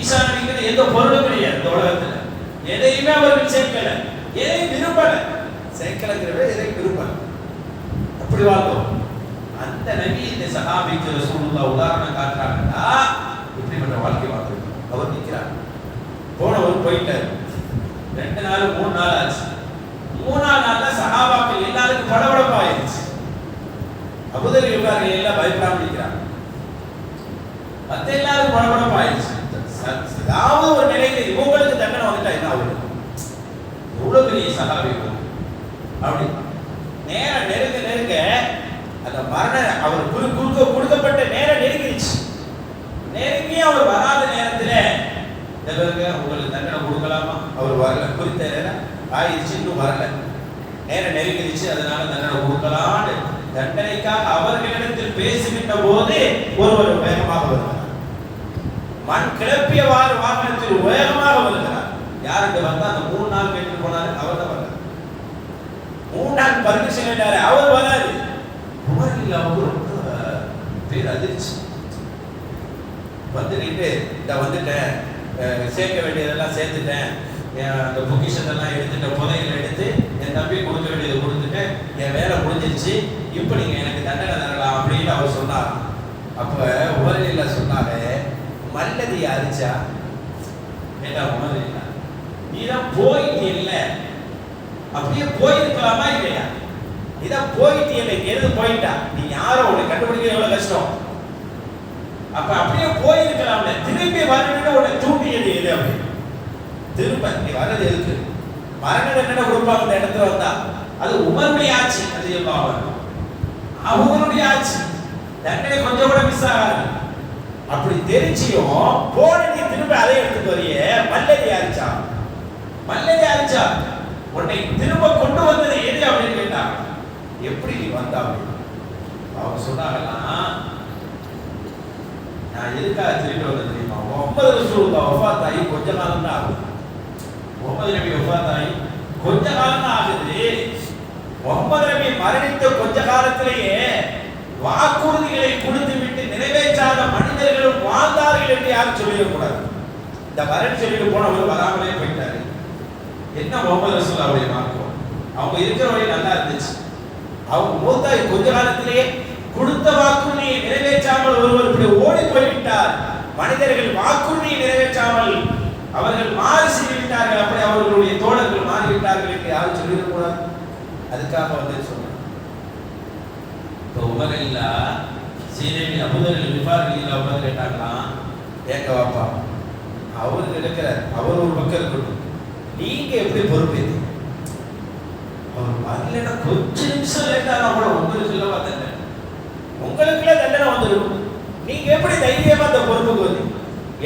ஈசா நபிக்கு எந்த பொருளும் கிடையாது. இந்த உலகத்துல எதையுமே அவர்கள் சேர்க்கல, எதையும் விரும்பல, சேர்க்கலங்கிறத எதையும் விரும்பல. அப்படி வாழ்ந்தோம். அந்த நபி இந்த சஹாபிக்கு ரசூலுல்லாஹ் உதாரணம் காட்டுறாங்கன்னா இப்படிப்பட்ட வாழ்க்கை வாழ்ந்தோம். அவர் நிற்கிறார், போனவர் போயிட்டார். 2 நாள் 3 நாள் ஆச்சு. 3ஆம் நாள்ல சஹாபாக்கள் எல்லாருக்கும் படபடப்பாயிருச்சு. அபூ தர் அல்-கிஃபாரி எல்லாம் பயப்படாம நிற்கிறாங்க. மத்த எல்லாரும் படபடப்பாயிருச்சு. ஏதாவது ஒரு நிலையில இவங்களுக்கு தண்டனை வந்துட்டா என்ன ஆகும்? எவ்வளவு பெரிய சஹாபி அப்படி நேரம் நெருங்க நெருங்க அந்த மரண அவர் கொடுக்கப்பட்ட நேரம் நெருங்கிடுச்சு. நெருங்கி அவர் வராத நேரத்துல உங்களுக்கு தண்டனை கொடுக்கலாமா, அவர் வரல, குறித்த நேரம் ஆயிடுச்சு, இன்னும் வரல, நேரம் நெருங்கிடுச்சு, அதனால தண்டனை கொடுக்கலான்னு தண்டனைக்காக அவர்களிடத்தில் பேசுகின்ற போது ஒருவர் வேகமாக வருகிறார். மண் கிளப்பியவாறு வாகனத்தில் வேகமாக வருகிறார். யாருக்கு வந்தா அந்த 3 நாள் கேட்டு போனாரு, அவர் தான் வர்றார். 3 நாள் பர்மிஷன் கேட்டாரு, அவர் வராது. உமரில் அவங்க ரொம்ப பேர் அதிர்ச்சி. வந்துட்டு இந்த வந்துட்டேன், சேர்க்க வேண்டியதெல்லாம் சேர்த்துட்டேன், அந்த பொக்கிஷத்தெல்லாம் எடுத்துட்டேன், புதையில எடுத்து என் தம்பி கொடுக்க வேண்டியதை கொடுத்துட்டேன், என் வேலை முடிஞ்சிருச்சு, இப்போ நீங்க எனக்கு தண்டனை தரலாம் அப்படின்னு அவர் சொன்னார். அப்ப உமரில் சொன்னாலே மல்லதி அரிச்சா ஏண்டா உமரில் நீதான் போயிட்டு இல்லை, அப்படியே போயிருக்கலாமா இல்லையா? இதான் போயிட்டு இல்லை, எது போயிட்டா, நீ யாரோ உனக்கு கண்டுபிடிக்க எவ்வளவு கஷ்டம். அப்ப அப்படியே போயிருக்கலாம்ல, திரும்பி வரணும்னு உன்னை தூண்டியது எது? அப்படி திரும்ப நீ வர்றது எதுக்கு? மரண தண்டனை கொடுப்பாங்க அந்த இடத்துல வந்தா, அது உமருடைய ஆட்சி, அது அவங்களுடைய ஆட்சி, தண்டனை கொஞ்சம் கூட மிஸ் ஆகாது. அப்படி தெரிஞ்சியும் போன நீ திரும்ப அதை எடுத்துட்டு வரிய, மல்லதி ஆரிச்சா, மல்லதி ஆரிச்சா, உன்னை திரும்ப கொண்டு வந்தது எது அப்படின்னு கேட்டா, எப்படி நீ வந்தா? அவங்க சொன்னாங்கலாம், நான் எதுக்காக திரும்பி வந்தது தெரியுமா? முஹம்மது ரசூலுல்லாஹ் வஃபாத் ஆகி கொஞ்ச காலம் தான் ஆகுது. முஹம்மது நபி வஃபாத் ஆகி கொஞ்ச காலம் தான் ஆகுது. முஹம்மது நபி மரணித்த கொஞ்ச காலத்திலேயே வாக்குறுதிகளை கொடுத்து விட்டு நிறைவேற்றாத மனிதர்களும் வாழ்ந்தார்கள் என்று யாரும் சொல்லிடக்கூடாது. இந்த வரன்னு சொல்லிட்டு போனவர் வராமலே போயிட்டாரு. என்ன முஹம்மது ரசூலுல்லாஹ்வுடைய மார்க்கம்? அவங்க இருக்கிற வரை நல்லா இருந்துச்சு. அவங்க மூத்தாய் கொஞ்ச காலத்திலேயே கொடுத்த வாக்குறுதியை நிறைவேற்றாமல் ஒருவர் இப்படி ஓடி போய்விட்டார். மனிதர்கள் வாக்குறுதியை நிறைவேற்றாமல் அவர்கள் மாறி செய்துவிட்டார்கள், அப்படி அவர்களுடைய தோழர்கள் மாறிவிட்டார்கள் என்று யாரும் சொல்லிடக்கூடாது. அதுக்காக வந்து சொன்னார். இப்போ உமரில்லா சீனேவி அபூதர் கிஃபாரி அவங்க கேட்டாங்களாம், ஏக்க வாப்பா அவருக்கு இருக்கிறார், அவர் ஒரு பக்கம் இருக்கட்டும், நீங்க எப்படி பொறுப்பேற்று? அவர் வரலன்னா கொஞ்சம் நிமிஷம் லேட்டானா கூட உங்களுக்கு இல்லவா தண்டனை, உங்களுக்குள்ள தண்டனை வந்துடும். நீங்க எப்படி தைரியமா அந்த பொறுப்புக்கு வந்தீங்க?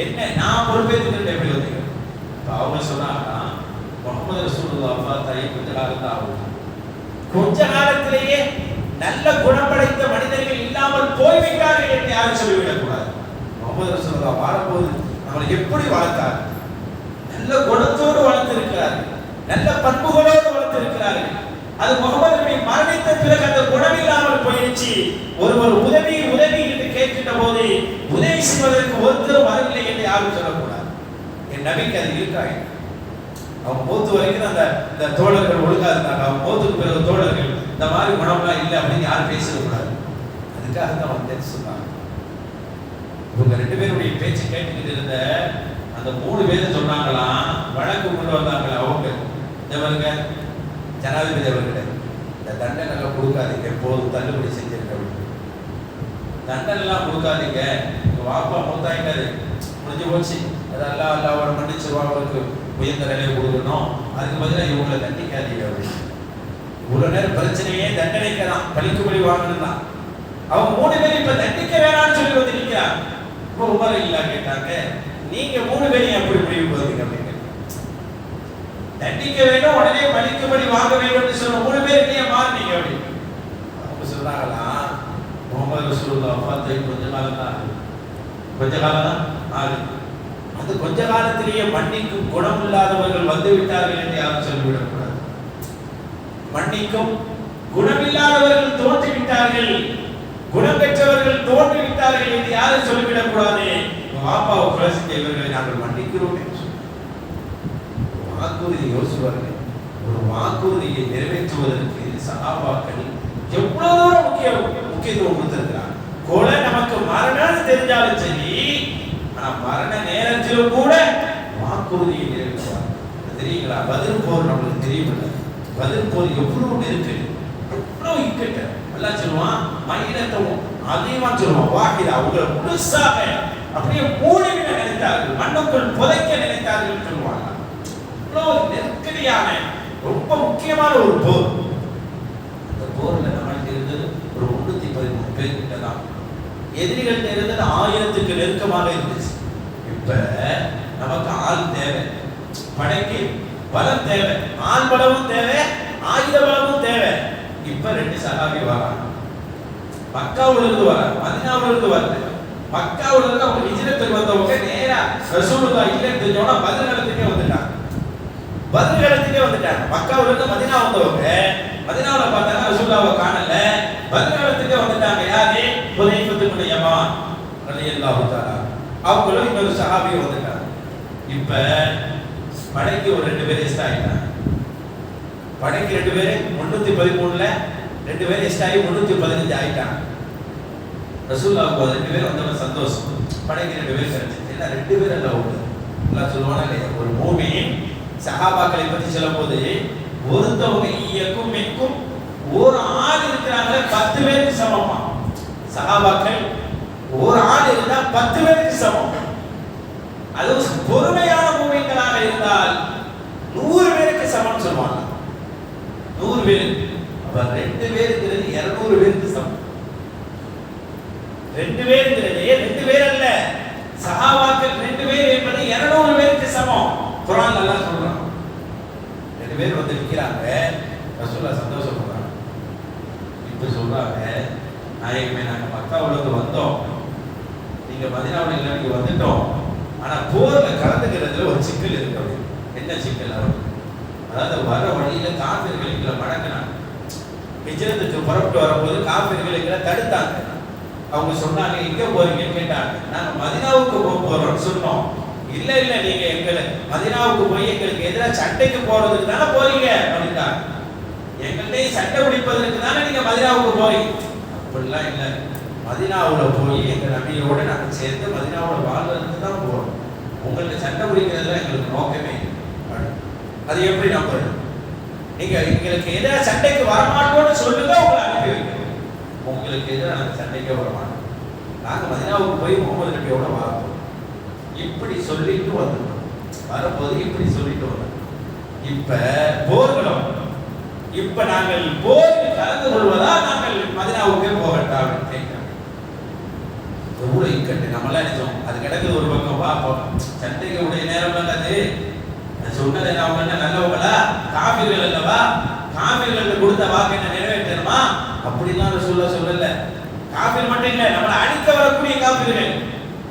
என்ன நான் பொறுப்பேற்றுக்கிட்டு எப்படி வந்தீங்க? அவங்க சொன்னாங்கன்னா, முஹம்மது ரசூலுல்லாஹ் வஃபாத் ஆகி கொஞ்ச காலம் தான் ஆகும். கொஞ்ச காலத்திலேயே நல்ல குணப்படைத்த மனிதர்கள் இல்லாமல் போய்விட்டார்கள் என்று யாரும் சொல்லிவிடக்கூடாது. முஹம்மது ரசூலுல்லாஹ் வாழும்போது நம்மளை எப்படி வளர்த்தார்? நல்ல குணத்தோடு வளர்த்திருக்கிறார்கள், நல்ல பண்புகளோடு வளர்த்திருக்கிறார்கள். அது முஹம்மது நபி மரணித்த பிறகு அந்த குணம் இல்லாமல் போயிடுச்சு. ஒருவர் உதவி உதவி என்று கேட்கின்ற போது உதவி செய்வதற்கு ஒருத்தர் வரவில்லை என்று யாரும் சொல்லக்கூடாது. என் நபிக்கு அது இருக்காங்க. அவங்க மூத்து வரைக்கும் அந்த தோழர்கள் ஒழுங்கா இருந்தாங்க, அவங்க மூத்துக்கு பிறகு தோழர்கள் இந்த மாதிரி குணம்லாம் இல்லை அப்படின்னு யாரும் பேசக்கூடாது. அதுக்காக தான் அவங்க சொன்னாங்க. இவங்க 2 பேருடைய பேச்சு கேட்டுக்கிட்டு இருந்த அந்த 3 பேரும் சொன்னாங்களாம், வழக்கு கொண்டு வந்தாங்களா அவங்க, இவங்க ஜனாதிபதி அவர்களே இந்த தண்டனை கொடுக்காதீங்க, எப்போதும் தள்ளுபடி செஞ்சிருக்க, தண்டனை கொடுக்காதீங்க, உங்க வாப்பா மூத்தாயிட்டாரு, முடிஞ்சு போச்சு, அதெல்லாம் அவரை மன்னிச்சிருவா, அவருக்கு உயர்ந்த நிலையை கொடுக்கணும், அதுக்கு பதிலாக இவங்களை தண்டிக்காதீங்க. இவ்வளவு நேரம் பிரச்சனையே தண்டனைக்கு தான், பழிக்கும்படி வாங்கணும் தான். அவங்க 3 பேரும் இப்ப தண்டிக்க வேணாம்னு சொல்லி வந்து நிற்கிறாங்க. இப்போ உமர் இல்லா கேட்டாங்க, நீங்க 3 பேரையும் எப்படி முடிவு போறீங்க அப்படின்னு. தண்டிக்க வேண்டும், உடனே பழிக்கும்படி வாங்க வேண்டும் சொன்ன 3 பேர் நீங்க மாறினீங்க அப்படி. அவங்க சொல்றாங்களா, முஹம்மது ரசூலுல்லாஹ் வஃபாத் ஆகி கொஞ்ச காலம் தான் ஆகுது. அது கொஞ்ச காலத்திலேயே மன்னிக்கும் குணம் இல்லாதவர்கள் வந்து விட்டார்கள் என்று யாரும் சொல்லிவிடக்கூடாது. மன்னிக்கும் குணமில்லாதவர்கள் தோன்றிவிட்டார்கள், குணம் பெற்றவர்கள் தோன்றிவிட்டார்கள் என்று யாரும் சொல்லிவிடக்கூடாது. வாப்பாவை கொலை செஞ்சவர்களை நாங்கள் மன்னிக்கிறோம் என்று வாக்குறுதி யோசிப்பார்கள். ஒரு வாக்குறுதியை நிறைவேற்றுவதற்கு சஹாபாக்கள் எவ்வளவு தூரம் முக்கியத்துவம் கொடுத்திருக்கிறார். கொலை நமக்கு மரணம் தெரிஞ்சாலும் சரி, ஆனா மரண நேரத்திலும் கூட வாக்குறுதியை நிறைவேற்றுவார். தெரியுங்களா? பதில் போர் நம்மளுக்கு தெரியுமில்ல, பதில் போர் எவ்வளவு நெருக்கடி, எவ்வளவு இக்கட்ட. எல்லாம் சொல்லுவான் மைனத்தவும் அதிகமா சொல்லுவான் வாக்கிதா, அவங்களை முழுசாக அப்படியே மூடிவிட நினைத்தார்கள், மண்ணுக்குள் புதைக்க நினைத்தார்கள் சொல்லுவாங்க. நெருக்கடியான ரொம்ப முக்கியமான ஒரு போர். அந்த போர்ல நம்மளுக்கு இருந்தது ஒரு 313 பேர் கிட்ட தான். எதிரிகள் இருந்தது 1000க்கு நெருக்கமாக இருந்துச்சு. இப்ப நமக்கு ஆள் தேவை, படைக்கு பலம் தேவை, ஆள் பலமும் தேவை, ஆயுத பலமும் தேவை. இப்ப 2 சஹாபி வராங்க. மக்காவுல இருந்து வராங்க, மதீனாவுல இருந்து வரல. மக்காவுல இருந்து அவங்க ஹிஜ்ரத்துக்கு வந்தவங்க நேரா ரசூலுல்லாஹ் இல்லன்னு தெரிஞ்சோன்னா பத்ர் களத்துக்கே வந்துட்டாங்க. பத்ர் களத்துக்கே வந்துட்டாங்க. மக்காவுல இருந்து மதீனா வந்தவங்க மதீனாவுல பார்த்தாங்க ரசூலுல்லாஹ்வை காணல. பத்ர் களத்துக்கே வந்துட்டாங்க. யாரு? ஹுதைஃபத்து இப்னு யமான் ரலியல்லாஹு தஆலா. அவங்களும் இன்னொரு சஹாபி வந்துட்டாங்க. இப்ப படைக்கு ஒரு 2 பேர் எக்ஸ்ட்ரா ஆயிட்டாங்க. படைக்கு 2 பேர் 313ல 2 பேர் எக்ஸ்ட்ரா ஆகி 315 ஆயிட்டாங்க. ரசூலுல்லாஹ்வுக்கு 2 பேர் வந்தவங்க சந்தோஷம். படைக்கு 2 பேர் கிடைச்சிச்சு. ஏன்னா 2 பேர் அல்ல ஒன்று. அல்லாஹ் சொல்லுவானா இல்லையா? ஒரு மூமின் சஹாபாக்களை பத்தி சொல்லும்போது ஒருத்தவங்க ஈயக்கும் மின்கும் ஒரு ஆள் இருக்கிறாங்களே 10 பேருக்கு சமமா. சஹாபாக்கள் ஒரு ஆள் இருந்தா 10 பேருக்கு சமம். அது பொறுமையான மூமின்களாக இருந்தால் 100 பேருக்கு சமம் சொல்லுவாங்க. 100 பேர். அப்ப 2 பேருங்கிறது 200 பேருக்கு சமம். 2 பேருங்கிறது 2 பேர் அல்ல, சஹாபாக்கள் 2 பேர் என்பது 200 பேருக்கு சமம். குர்ஆன் அல்லாஹ் சொல்றான். 2 பேர் வந்து நிக்கிறாங்க, ரசூலுல்லாஹ் சந்தோஷப்படுறாங்க. இப்ப சொல்றாங்க, நாயகமே நாங்க மக்காவுல இருந்து வந்தோம், நீங்க மதீனாவுல இருந்து வந்துட்டோம். ஆனா போர்ல கலந்துக்கிறதுல ஒரு சிக்கல் இருக்கு. என்ன சிக்கல்? அதாவது வர வழியில காபிர்கள் எங்களை மடக்கினாங்க. ஹிஜ்ரத்துக்கு புறப்பட்டு வரும்போது காபிர்கள் எங்களை தடுத்தாங்க. அவங்க சொன்னாங்க, எங்க போறீங்கன்னு கேட்டாங்க. நாங்க மதீனாவுக்கு போறோம்னு சொன்னோம். இல்ல இல்ல, நீங்க எங்களை மதீனாவுக்கு போய் எங்களுக்கு எதிராக சண்டைக்கு போறதுக்கு தானே போறீங்க அப்படின்ட்டாங்க. எங்கள்கிட்ட சண்டை பிடிப்பதற்கு தானே நீங்க மதீனாவுக்கு போறீங்க. அப்படிலாம் இல்லை, மதீனாவுல போய் எங்க நபியோட நாங்கள் சேர்ந்து மதீனாவுல வாழ்றதுக்கு தான் போறோம். உங்களுக்கு சண்டை பிடிக்கிறதுல எங்களுக்கு நோக்கமே இல்லை. அது எப்படி நம்புறது? நீங்க எங்களுக்கு எதிராக சண்டைக்கு வரமாட்டோம்னு சொல்லுங்க, உங்களை அனுப்பி வைக்கிறோம். உங்களுக்கு எதிராக நாங்கள் சண்டைக்கே வரமாட்டோம், நாங்கள் மதீனாவுக்கு போய் முகமது நபியோட வாழ்றோம். இப்படி சொல்லிட்டு வந்துட்டோம். வரும்போது இப்படி சொல்லிட்டு வந்தோம். இப்ப போர்களும் இப்ப நாங்கள் போரில் கலந்து கொள்வதா நாங்கள் மதீனாவுக்கே போகட்டா அப்படின்னு கேட்கிறோம். எவ்வளவு இக்கட்டு நம்மளாம் நினைச்சோம். அது கிடக்குது ஒரு பக்கம். பார்ப்போம், சண்டைக்கு உடைய நேரம் அல்லது சொன்னது என்ன? அவங்க என்ன நல்லவங்களா? காபிர்கள் அல்லவா? காபிர்கள் கொடுத்த வாக்கு என்ன நிறைவேற்றணுமா? அப்படிலாம் ரசூலுல்லாஹ் சொல்லல. காபிர் மட்டும் இல்ல, நம்மளை அழிக்க வரக்கூடிய காபிர்கள்,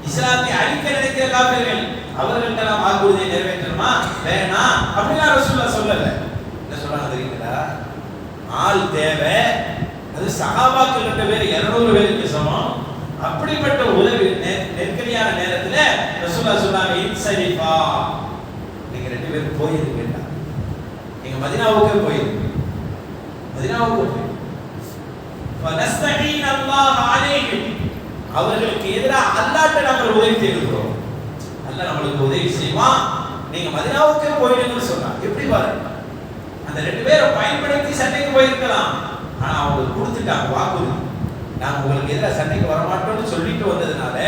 இஸ்லாத்தை அழிக்க நினைக்கிற காபிர்கள், அவர்கள்ட்ட நாம் வாக்குறுதியை நிறைவேற்றணுமா? வேணாம் அப்படிலாம் ரசூலுல்லாஹ் சொல்லல. என்ன சொல்றாங்க தெரியுங்களா? ஆள் தேவை. அது சஹாபாக்கள் கிட்ட பேர் 200 பேருக்கு சமம். அப்படிப்பட்ட உதவி நெருக்கடியான நேரத்துல ரசூலுல்லாஹ் சொன்னாங்க, இன்சரிஃபா, நீங்க 2 பேரும் போயிருங்க, நீங்க மதீனாவுக்கு போயிருங்க, மதீனாவுக்கு போய் ஃபனஸ்தஈன் அல்லாஹ் அலைஹிம், அவர்களுக்கு எதிராக அல்லாஹ்ட்ட நாங்கள் உதவி தேடுகிறோம், அல்லாஹ் நம்மளுக்கு உதவி செய்வான், நீங்க மதீனாவுக்கு போயிடுங்கன்னு சொன்னாங்க. எப்படி பாருங்க, அந்த 2 பேரை பயன்படுத்தி சண்டைக்கு போயிருக்கலாம். ஆனா அவங்க கொடுத்துட்டாங்க வாக்குறுதி, நாங்க உங்களுக்கு எதிராக சண்டைக்கு வரமாட்டோம்னு சொல்லிட்டு வந்ததுனால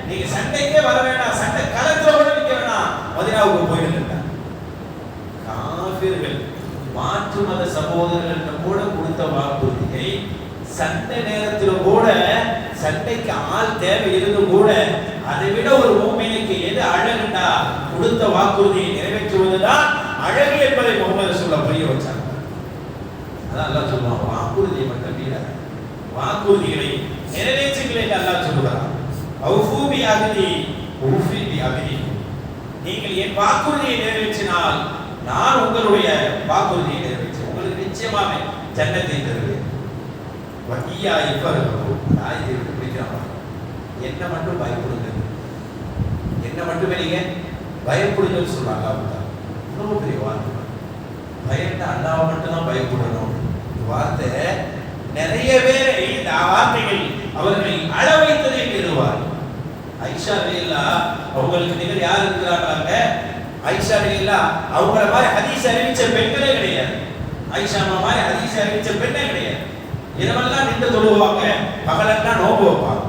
நீங்க சண்டைக்கே வர வேண்டாம், சண்டை களத்துல கூட நிக்க வேண்டாம், மதீனாவுக்கு போயிடுங்க. காபிர்கள் மாற்று மத சகோதரர்கள்ட்ட கூட கொடுத்த வாக்குறுதியை சண்டை நேரத்தில் கூட, சண்டைக்கு ஆள் தேவை இருந்தும் கூட, அதை விட ஒரு மூமினுக்கு எது அழகுண்டா கொடுத்த வாக்குறுதியை நிறைவேற்றுவதுதான் அழகு என்பதை முகமது ரசூலுல்லாஹ் புரிய வச்சாங்க. அதான் அல்லாஹ் சொல்லுவான், வாக்குறுதியை மட்டும் மீறாத, வாக்குறுதிகளை நிறைவேற்றுங்கள் என்று அல்லாஹ் சொல்லுகிறான். அவ்ஃபூ பி அஹ்தி உஃபி பி அஹ்தி, நீங்கள் என் வாக்குறுதியை நிறைவேற்றினால் நான் உங்களுடைய வாக்குறுதியை நிறைவேற்றுவேன், உங்களுக்கு நிச்சயமாக ஜன்னத்தை தருவேன். வகியா இஃபரஹு, ஆயத்தை விட்டு பிடிக்கிறாங்க. என்ன மட்டும் பயப்படுங்க, என்ன மட்டுமே நீங்க பயப்படுங்கன்னு சொல்றாங்க. அல்லாஹ் ரொம்ப பெரிய வார்த்தை. பயந்த அல்லாஹ்வை மட்டும் தான் பயப்படணும். இந்த வார்த்தை நிறைய பேரை, இந்த வார்த்தைகள் அவர்களை அழ வைத்ததை பெறுவார். ஐஷா ரலியல்லாஹு அவங்களுக்கு நிகர் யார் இருக்கிறாங்க? ஐஷா ரலியல்லாஹு அவங்கள மாதிரி ஹதீஸ் அறிவிச்ச பெண்களே கிடையாது. ஐஷா மாதிரி ஹதீஸ் அறிவிச்ச பெண்ணே கிடையாது. இரவெல்லாம் நின்று தொழுவாங்க, பகலெல்லாம் நோன்பு வைப்பாங்க.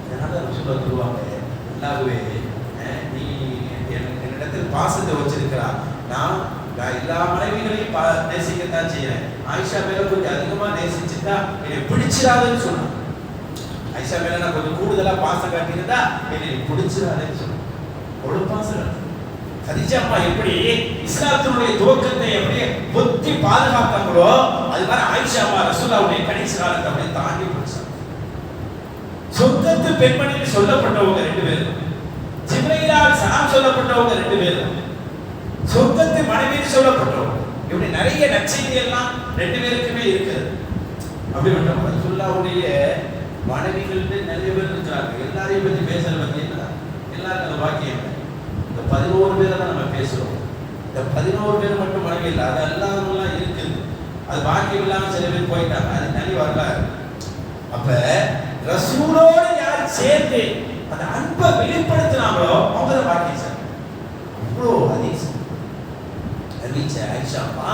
அதனால ரசூலுல்லாஹ் சொல்லுவாங்க, அல்லாஹ்வே நீ என்னிடத்தில் பாசத்தை வச்சிருக்கிறா, நான் நான் எல்லா மனைவிகளையும் நேசிக்கத்தான் செய்யறேன். ஆயிஷா மேல கொஞ்சம் அதிகமா நேசிச்சுட்டா என்னை பிடிச்சிடாதுன்னு சொன்னான். ஆயிஷா மேல நான் கொஞ்சம் கூடுதலா பாசம் காட்டியிருந்தா என்னை பிடிச்சிடாதுன்னு சொன்னான். அவ்வளவு பாசம். கதீஜா அம்மா எப்படி இஸ்லாத்தினுடைய துவக்கத்தை எப்படி பொத்தி பாதுகாத்தாங்களோ அது மாதிரி ஆயிஷா அம்மா ரசூலுல்லாஹ்வுடைய கடைசி காலத்தை அப்படியே தாண்டி போச்சாங்க. சொர்க்கத்து பெண்மணின்னு சொல்லப்பட்டவங்க 2 பேரும், ஜிப்ரீலால் சலாம் சொல்லப்பட்டவங்க 2 பேரும், சொர்க்கத்து மனைவின்னு சொல்லப்பட்டவங்க. இப்படி நிறைய நற்செய்தி எல்லாம் 2 பேருக்குமே இருக்குது. அப்படிப்பட்ட ரசூலுல்லாஹ்வுடைய மனைவிகள் நிறைய பேர் இருக்கிறாங்க. எல்லாரையும் பத்தி பேசுற பார்த்தீங்கன்னா எல்லாருக்கும் அந்த வாக்கியம் இந்த 11 பேரை தான் நம்ம பேசுறோம். இந்த 11 பேர் மட்டும் மனைவி இல்லை, அது எல்லாரும் இருக்குது. அது பாக்கியம் இல்லாம சில பேர் போயிட்டாங்க, அது தனி வரலாறு. அப்ப ரசூலோடு யார் சேர்ந்து அந்த அன்பை வெளிப்படுத்தினாங்களோ அவங்க தான் பாக்கியம் சார். அவ்வளோ அதிசயம் அறிவிச்ச ஆயிஷாமா,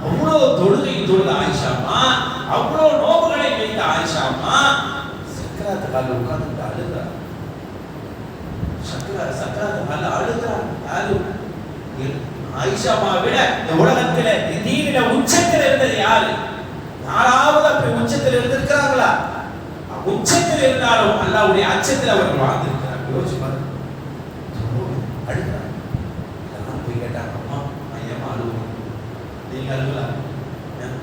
அவ்வளோ தொழுகை தொழுத ஆயிஷாமா, அவ்வளோ நோவுகளை வைத்த ஆயிஷாமா சக்கராத்து கால உட்கார்ந்து அழுகிறார். சக்கராத்து கால அழுகிறார். யாரு? ஆயிஷாமா விட இந்த உலகத்துல தீனில உச்சத்தில் இருந்தது யாரு? 4வது அப்படி உச்சத்தில் இருந்திருக்கிறாங்களா? உச்சத்தில் இருந்தாலும் அல்லாஹ்வுடைய அச்சத்தில் அவர்கள் வாழ்ந்திருக்கிறார். யோசிச்சு பாருங்க. அழுகிறார். நான் போய் கேட்டாங்க, அம்மா ஐயம்மா அழுகுறேன். நீங்க அழுகலாம்.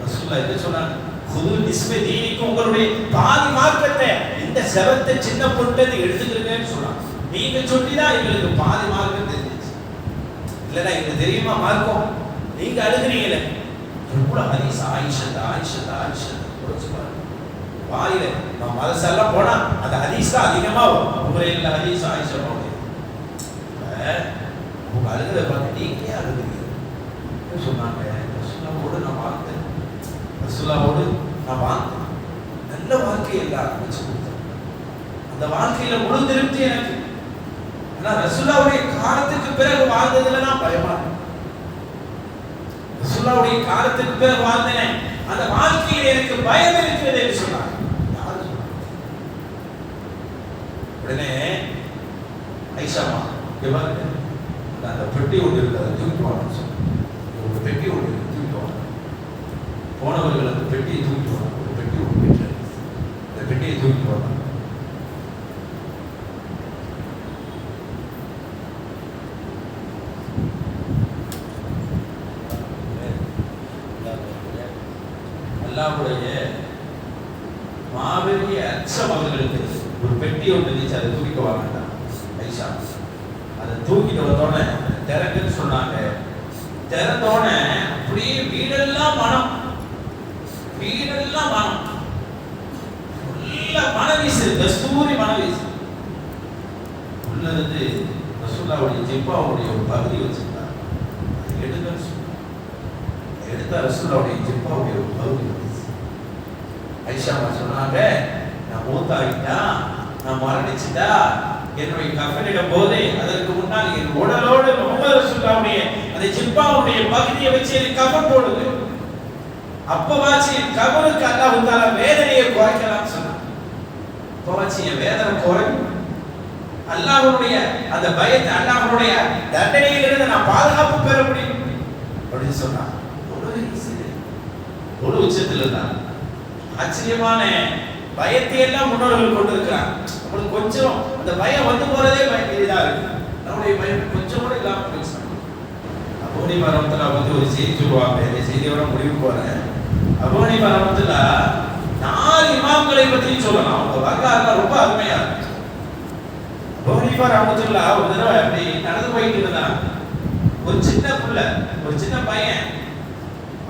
ரசூலுல்லாஹ் என்ன சொன்னாங்க? குது நிஸ்பே தீனிக்கும், உங்களுடைய பாதி மார்க்கத்தை இந்த செவத்தை சின்ன பொண்ணு எடுத்துக்கிறீங்கன்னு சொன்னாங்க. நீங்க சொல்லிதான் எங்களுக்கு பாதி மார்க்கம் தெரிஞ்சிச்சு. இல்லைன்னா எங்களுக்கு தெரியுமா மார்க்கம்? நீங்க அழுகிறீங்களே. எவ்வளவு ஹதீஸ் ஆயிஷா ஆயிஷா ஆயிஷா யோசிச்சு பாருங்க. வாயில நம்ம மதசெல்லாம் போனா அந்த ஹதீஸ் தான் அதிகமா வரும். உங்களுடைய ஹதீஸ் ஆயிஷா போகுது. உங்க அழுகிறத பார்த்து நீங்களே அழுகிறீங்க சொன்னாங்க. ரசூலுல்லாஹ்வோடு நான் வாழ்ந்தேன், ரசூலுல்லாஹ்வோடு நான் வாழ்ந்தேன், நல்ல வாழ்க்கையை எல்லாரும் வச்சு கொடுத்தேன். அந்த வாழ்க்கையில முழு திருப்தி எனக்கு. ஆனா ரசூலுல்லாஹ்வுடைய காலத்துக்கு பிறகு வாழ்ந்ததுல நான் பயமா இருக்கேன். ரசூலுல்லாஹ்வுடைய காலத்துக்கு பிறகு வாழ்ந்தேன், அந்த வாழ்க்கையில் எனக்கு பயம் இருக்கிறது என்று சொன்னார். யாரு சொன்னார்? உடனே ஐஷாமா எவ்வளவு அந்த பெட்டி ஒன்று இருக்கு, அதை தூக்கிட்டு வாங்க சொன்னார். ஒரு பெட்டி ஒன்று இருக்கு, தூக்கிட்டு வாங்க. போனவர்கள் அந்த பெட்டியை தூக்கிட்டு வாங்க. ஒரு பெட்டி ஒன்று வீட்டில் அந்த பெட்டியை தூக்கிட்டு வாங்க. அல்லாஹ்வுடைய மாபெரிய அச்சம் அவர்களுக்கு ஒரு பெட்டி ஒன்று இருந்துச்சு, அதை தூக்கிட்டு வாங்க. ஐஷா அதை தூக்கிட்டு வந்தோடனே திறக்குன்னு சொன்னாங்க. திறந்தோடனே அப்படியே வீடெல்லாம் மனம், வீடெல்லாம் மனம், மன வீசு, கஸ்தூரி மன வீசு. உள்ள இருந்து ரசூலுல்லாஹ்வுடைய ஜிப்பாவுடைய ஒரு பகுதி வச்சிருந்தாங்க. எடுங்கன்னு சொன்னாங்க. எடுத்தா ரசூலுல்லாஹ்வுடைய ஜிப்பாவுடைய ஒரு பகுதி வந்துச்சு. ஐஷா சொன்னாங்க, நான் மூத்தாயிட்டா, நான் மரணிச்சுட்டா, என்னுடைய கஃனிடம் போதே அதற்கு முன்னால் என் உடலோடு முஹம்மது ரசூலுல்லாஹ்வுடைய அந்த ஜிப்பாவுடைய பகுதியை வச்சு எனக்கு கஃன் போடுது. அப்பவாச்சு என் கபருக்கு அல்லாஹ் தஆலா வேதனையை குறைக்கலாம்னு சொன்னான். அப்பவாச்சு என் வேதனை குறையும், அல்லாஹ்வுடைய அந்த பயத்தை, அல்லாஹ்வுடைய தண்டனையிலிருந்து நான் பாதுகாப்பு பெற முடியும் அப்படின்னு சொன்னான். ஒரு உச்சத்தில் இருந்தான். ஆச்சரியமான பயத்தை எல்லாம் முன்னோர்கள் கொண்டிருக்கிறாங்க. நம்மளுக்கு கொஞ்சம் அந்த பயம் வந்து போறதே பயங்கரதா இருக்கு. நம்முடைய பயம் கொஞ்சம் கூட இல்லாம போயிடுச்சு. அபூ ஹனீஃபா ரஹ்மத்துல்லாஹி வந்து ஒரு செய்தி சொல்லுவாங்க. இந்த செய்தியோட முடிவு போறேன். அபூ ஹனீஃபா ரஹ்மத்துல்லாஹி 4 இமாம்களை பத்தி சொல்லலாம். அவங்க வரலாறுல ரொம்ப அருமையா இருக்கு. அபூ ஹனீஃபா ரஹ்மத்துல்லாஹி ஒரு தடவை அப்படி நடந்து போயிட்டு இருந்தாங்க. ஒரு சின்ன புள்ள, ஒரு சின்ன பையன்,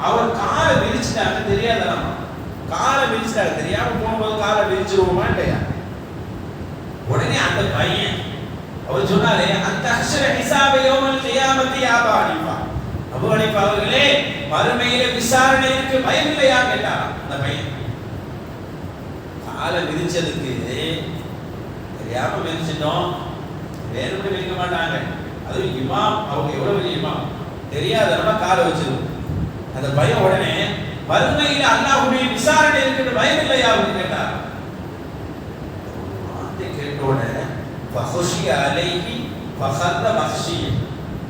அவர் காலை விரிச்சிட்டாங்க, தெரியாதா? காலை விரிச்சிட்டாங்க, தெரியாம போகும்போது காலை விரிச்சிருவோமா இல்லையா? உடனே அந்த பையன் அவர் சொன்னாரே, அந்த அக்ஷர ஹிசாப யௌமல் கியாமத்தி யா அபூ ஹனீஃபா, அபூ ஹனீஃபா அவர்களே, மறுமையில விசாரணை இருக்கு, பயம் இல்லையா கேட்டாராம் அந்த பையன். காலை விரிச்சதுக்கு தெரியாம விரிச்சிட்டோம், வேணும்னு விரிக்க மாட்டாங்க. அது இமாம், அவங்க எவ்வளவு பெரிய இமாம், தெரியாதவங்க காலை வச்சிருக்கும். அந்த பையன் உடனே மறுமையில அல்லாஹ்வுடைய விசாரணை இருக்கு, பயம் இல்லையா அப்படின்னு கேட்டார். வார்த்தை கேட்டோட ஃபஹஷிய அலைஹி ஃபஹர்ர மஹஷிய,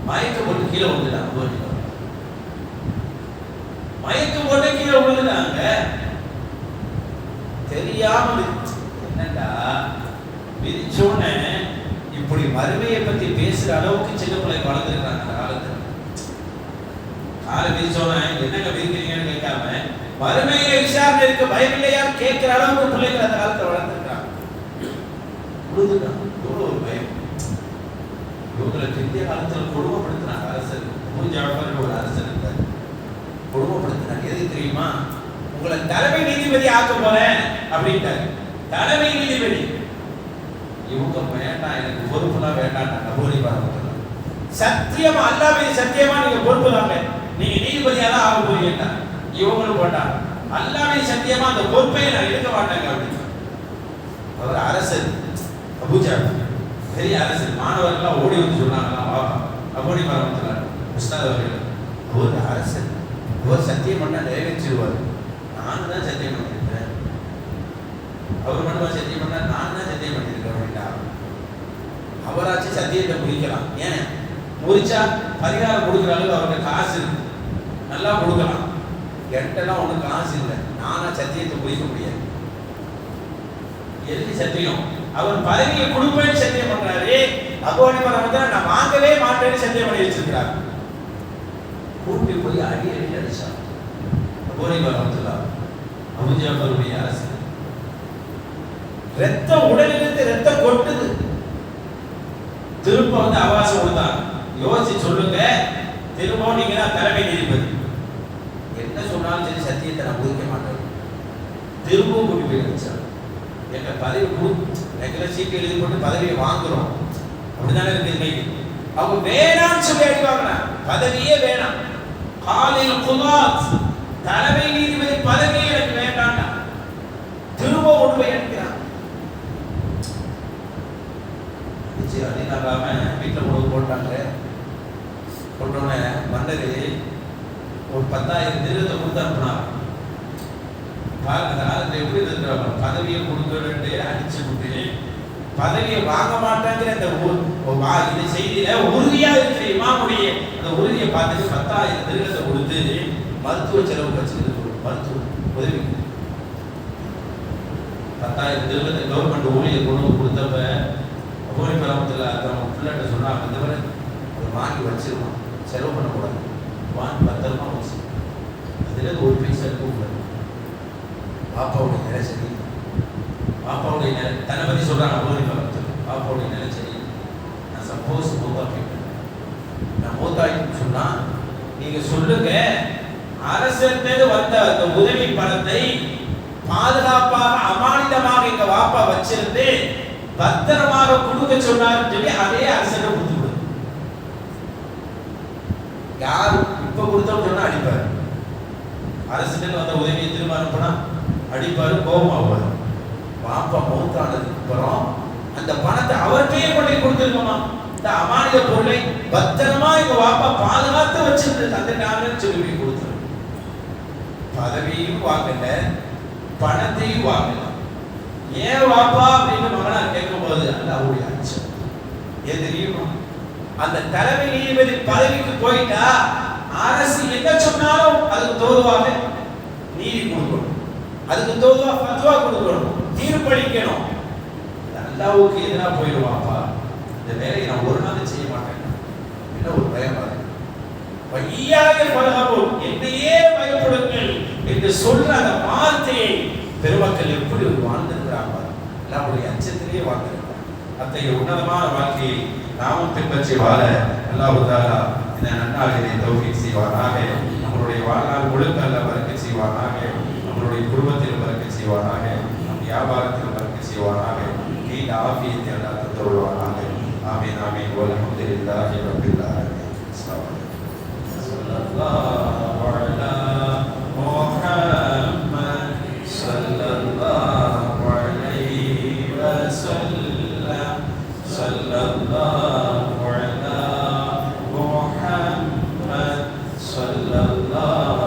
மயக்க போட்டு கீழே வந்துட்டான். மயக்கம் போட்டு கீழே விழுந்தாங்க. தெரியாம என்னடா விரிச்சோன்னு இப்படி மறுமையை பத்தி பேசுற அளவுக்கு சின்ன பிள்ளை வளர்ந்துருக்காங்க அந்த காலத்துல. காலை விரிச்சோன்னு என்னங்க விரிக்கிறீங்கன்னு கேட்காம மறுமையில விசாரணை இருக்க பயமில்லையான்னு கேட்கிற அளவுக்கு பிள்ளைகள் அந்த காலத்துல வளர்ந்துருக்காங்க. எவ்வளவு ஒரு பயம். இவங்களுக்கு இந்திய காலத்துல கொடுமைப்படுத்தினாங்க அரசர். ஜாஃபர் ஒரு அரசர் இருந்தார். கொடுமைப்படுத்தினாங்க. எது தெரியுமா? உங்களை தலைமை நீதிபதி ஆக்க போறேன் அப்படின்ட்டாங்க. தலைமை நீதிபதி. இவங்க வேண்டாம், எனக்கு பொறுப்புலாம் வேண்டாம். போலி பாருங்க, சத்தியமா அல்லாஹ்வே சத்தியமா நீங்க பொறுப்பு தாங்க, நீங்க நீதிபதியா தான் ஆக போறீங்க. இவங்களும் போட்டாங்க, அல்லாஹ்வே சத்தியமா அந்த பொறுப்பை நான் எடுக்க மாட்டேங்க அப்படின்னு. அவர் அரசர் அபூஜஹல், பெரிய அரசர். மாணவர்கள்லாம் ஓடி வந்து சொன்னாங்க, அப்போடி பாருங்க உஸ்தாத் அவர்கள், ஒரு அரசர் அவர் சத்தியம் பண்ணா நிறைவேற்றிடுவார். நான் தான் சத்தியம் பண்ணியிருக்கேன், அவர் மட்டும் சத்தியம் பண்ணா நான் தான் சத்தியம் பண்ணியிருக்கேன் அப்படின்ட்டா. அவராச்சு சத்தியத்தை முடிக்கலாம். ஏன் முடிச்சா பரிகாரம் கொடுக்குற அளவுக்கு அவருக்கு காசு இருக்கு, நல்லா கொடுக்கலாம். என்கிட்டலாம் ஒன்றும் காசு இல்லை, நானா சத்தியத்தை முடிக்க முடியாது. எதுக்கு சத்தியம்? அவர் பதவியை கொடுப்பேன்னு சத்தியம் பண்றாரு. அபூ ஹனீஃபா ரஹ்மத்துல்லாஹி நான் வாங்கவே மாட்டேன்னு சத்தியம் பண்ணி வச்சிருக்கிறார். கூட்டி போய் அடி அடிச்சார். அபூ ஹனீஃபா ரஹ்மத்துல்லாஹி அபூ ஜாஃபருடைய அரசு ரத்தம் உடலிலிருந்து ரத்தம் கொட்டுது. திரும்ப வந்து அவகாசம் கொடுத்தாங்க, யோசிச்சு சொல்லுங்க, திரும்ப நீங்க தான் தலைமை நீதிபதி, என்ன சொன்னாலும் சரி சத்தியத்தை நான் முடிக்க மாட்டேன். திரும்பவும் கூட்டி போய் வச்சாங்க. எங்க பதவி ரெகுலர் சீட்டு எழுதி போட்டு பதவியை வாங்குறோம் அப்படிதானே இருக்கு இன்னைக்கு. அவங்க வேணாம்னு சொல்லி அடிவாங்க, பதவியே வேணாம். காலில் குலாத் தலைமை நீதிபதி பதவியே எனக்கு வேண்டாம், திரும்ப கொண்டு போய் அடிக்கிறாங்க. அதிகாம வீட்டில் உணவு போட்டாங்க. கொண்டோன்னே மன்னர் ஒரு 10,000 திருகத்தை கொடுத்து அனுப்பினாங்க. அந்த காலத்தில் எப்படி இருக்கிறாங்க, பதவியை கொடுக்கணுட்டு அடிச்சு விட்டு பதவியை வாங்க மாட்டாங்கிற இந்த செய்தியில உறுதியா இருக்கிற இமாமுடைய அந்த உறுதியை பார்த்துட்டு 10,000 திருகத்தை கொடுத்து மருத்துவ செலவு வச்சுக்கிட்டு மருத்துவ உதவி 10,000 திருகத்தை கவர்மெண்ட் ஊழியர் கொண்டு கொடுத்தப்ப அபூ ஹனீஃபா ரஹ்மத்துல்லாஹி அவங்க பிள்ளைகிட்ட சொன்னாங்க, இந்த மாதிரி அதை வாங்கி வச்சிருக்கோம், செலவு பண்ணக்கூடாது, வாங்கி பத்திரமா வச்சு அதில் ஒரு பைசா இருக்கக்கூடாது. பாப்பாவுடைய நிலை சரி, பாப்பாவுடைய நிலை தன்னை பற்றி சொல்கிறாங்க அபூ ஹனீஃபா ரஹ்மத்துல்லாஹி, பாப்பாவுடைய நிலை சரி, நான் சப்போஸ் மூத்தாக்கிட்டேன், நான் மூத்தாக்கின்னு சொன்னால் நீங்கள் சொல்லுங்க, அரசு வந்த அந்த உதவி பணத்தை பாதுகாப்பாக அமானிதமாக எங்க வாப்பா வச்சிருந்து பத்திரமாக கொடுக்க சொன்னார் சொல்லி அதே அரசனை கொடுத்து விடு. யார் இப்ப கொடுத்தோம் சொன்னா அடிப்பாரு, அரசுன்னு வந்த உதவியை திரும்ப அனுப்பினா அடிப்பாரு, கோபமாவாரு. வாப்பா மௌத்தானதுக்கு அப்புறம் அந்த பணத்தை அவர்கிட்டயே கொண்டு கொடுத்துருக்கோமா, இந்த அமானித பொருளை பத்திரமா எங்க வாப்பா பாதுகாத்து வச்சிருந்து தந்துட்டாங்கன்னு சொல்லி கொடுத்துரு. பதவியும் வாங்கல, பணத்தையும் வாங்கல. ஏன் வாப்பா அப்படின்னு மகனா கேட்கும் போது அல்லாஹ்வுடைய அச்சம். ஏன் தெரியுமா, அந்த தலைமை நீதிபதி பதவிக்கு போயிட்டா அரசு என்ன சொன்னாலும் அதுக்கு தோதுவாக நீதி கொடுக்கணும், அதுக்கு தோதுவா ஃபத்வா கொடுக்கணும், தீர்ப்பளிக்கணும். அல்லாஹ்வுக்கு எதிராக போயிடுவாப்பா, இந்த வேலையை நான் ஒரு நாள் செய்ய மாட்டேன் என்ன ஒரு பயம் பாருங்க. வையாக பலகபோல் என்னையே பயப்படுங்கள் என்று சொல்ற அந்த வார்த்தையை பெருமக்கள் எப்படி வாழ்ந்திருக்கிறாங்க, அல்லாஹ்வுடைய அச்சத்திலேயே வாழ்ந்திருக்கிறாங்க. அத்தகைய உன்னதமான வாழ்க்கையை நாமும் பின்பற்றி வாழ அல்லாஹ் தஆலா இந்த நன்னாளிலே தௌஃபீக் செய்வானாக. நம்மளுடைய வாழ்நாள் முழுக்க அல்லாஹ் பரக்கத் செய்வானாக, நம்மளுடைய குடும்பத்தில் பரக்கத் செய்வானாக, நம் வியாபாரத்தில் பரக்கத் செய்வானாக, நீண்ட ஆஃபியத்தை அல்லாஹ் தந்தருள்வானாக. ஆமீன் ஆமீன். வல்ஹம்துலில்லாஹி ரப்பில் ஆலமீன். ஸல்லல்லாஹு அலைஹி முஹம்மத் ஸல்லல்லாஹு அலைஹி வஸல்லம் ஸல்லல்லாஹு அலைஹி முஹம்மத் ஸல்லல்லாஹு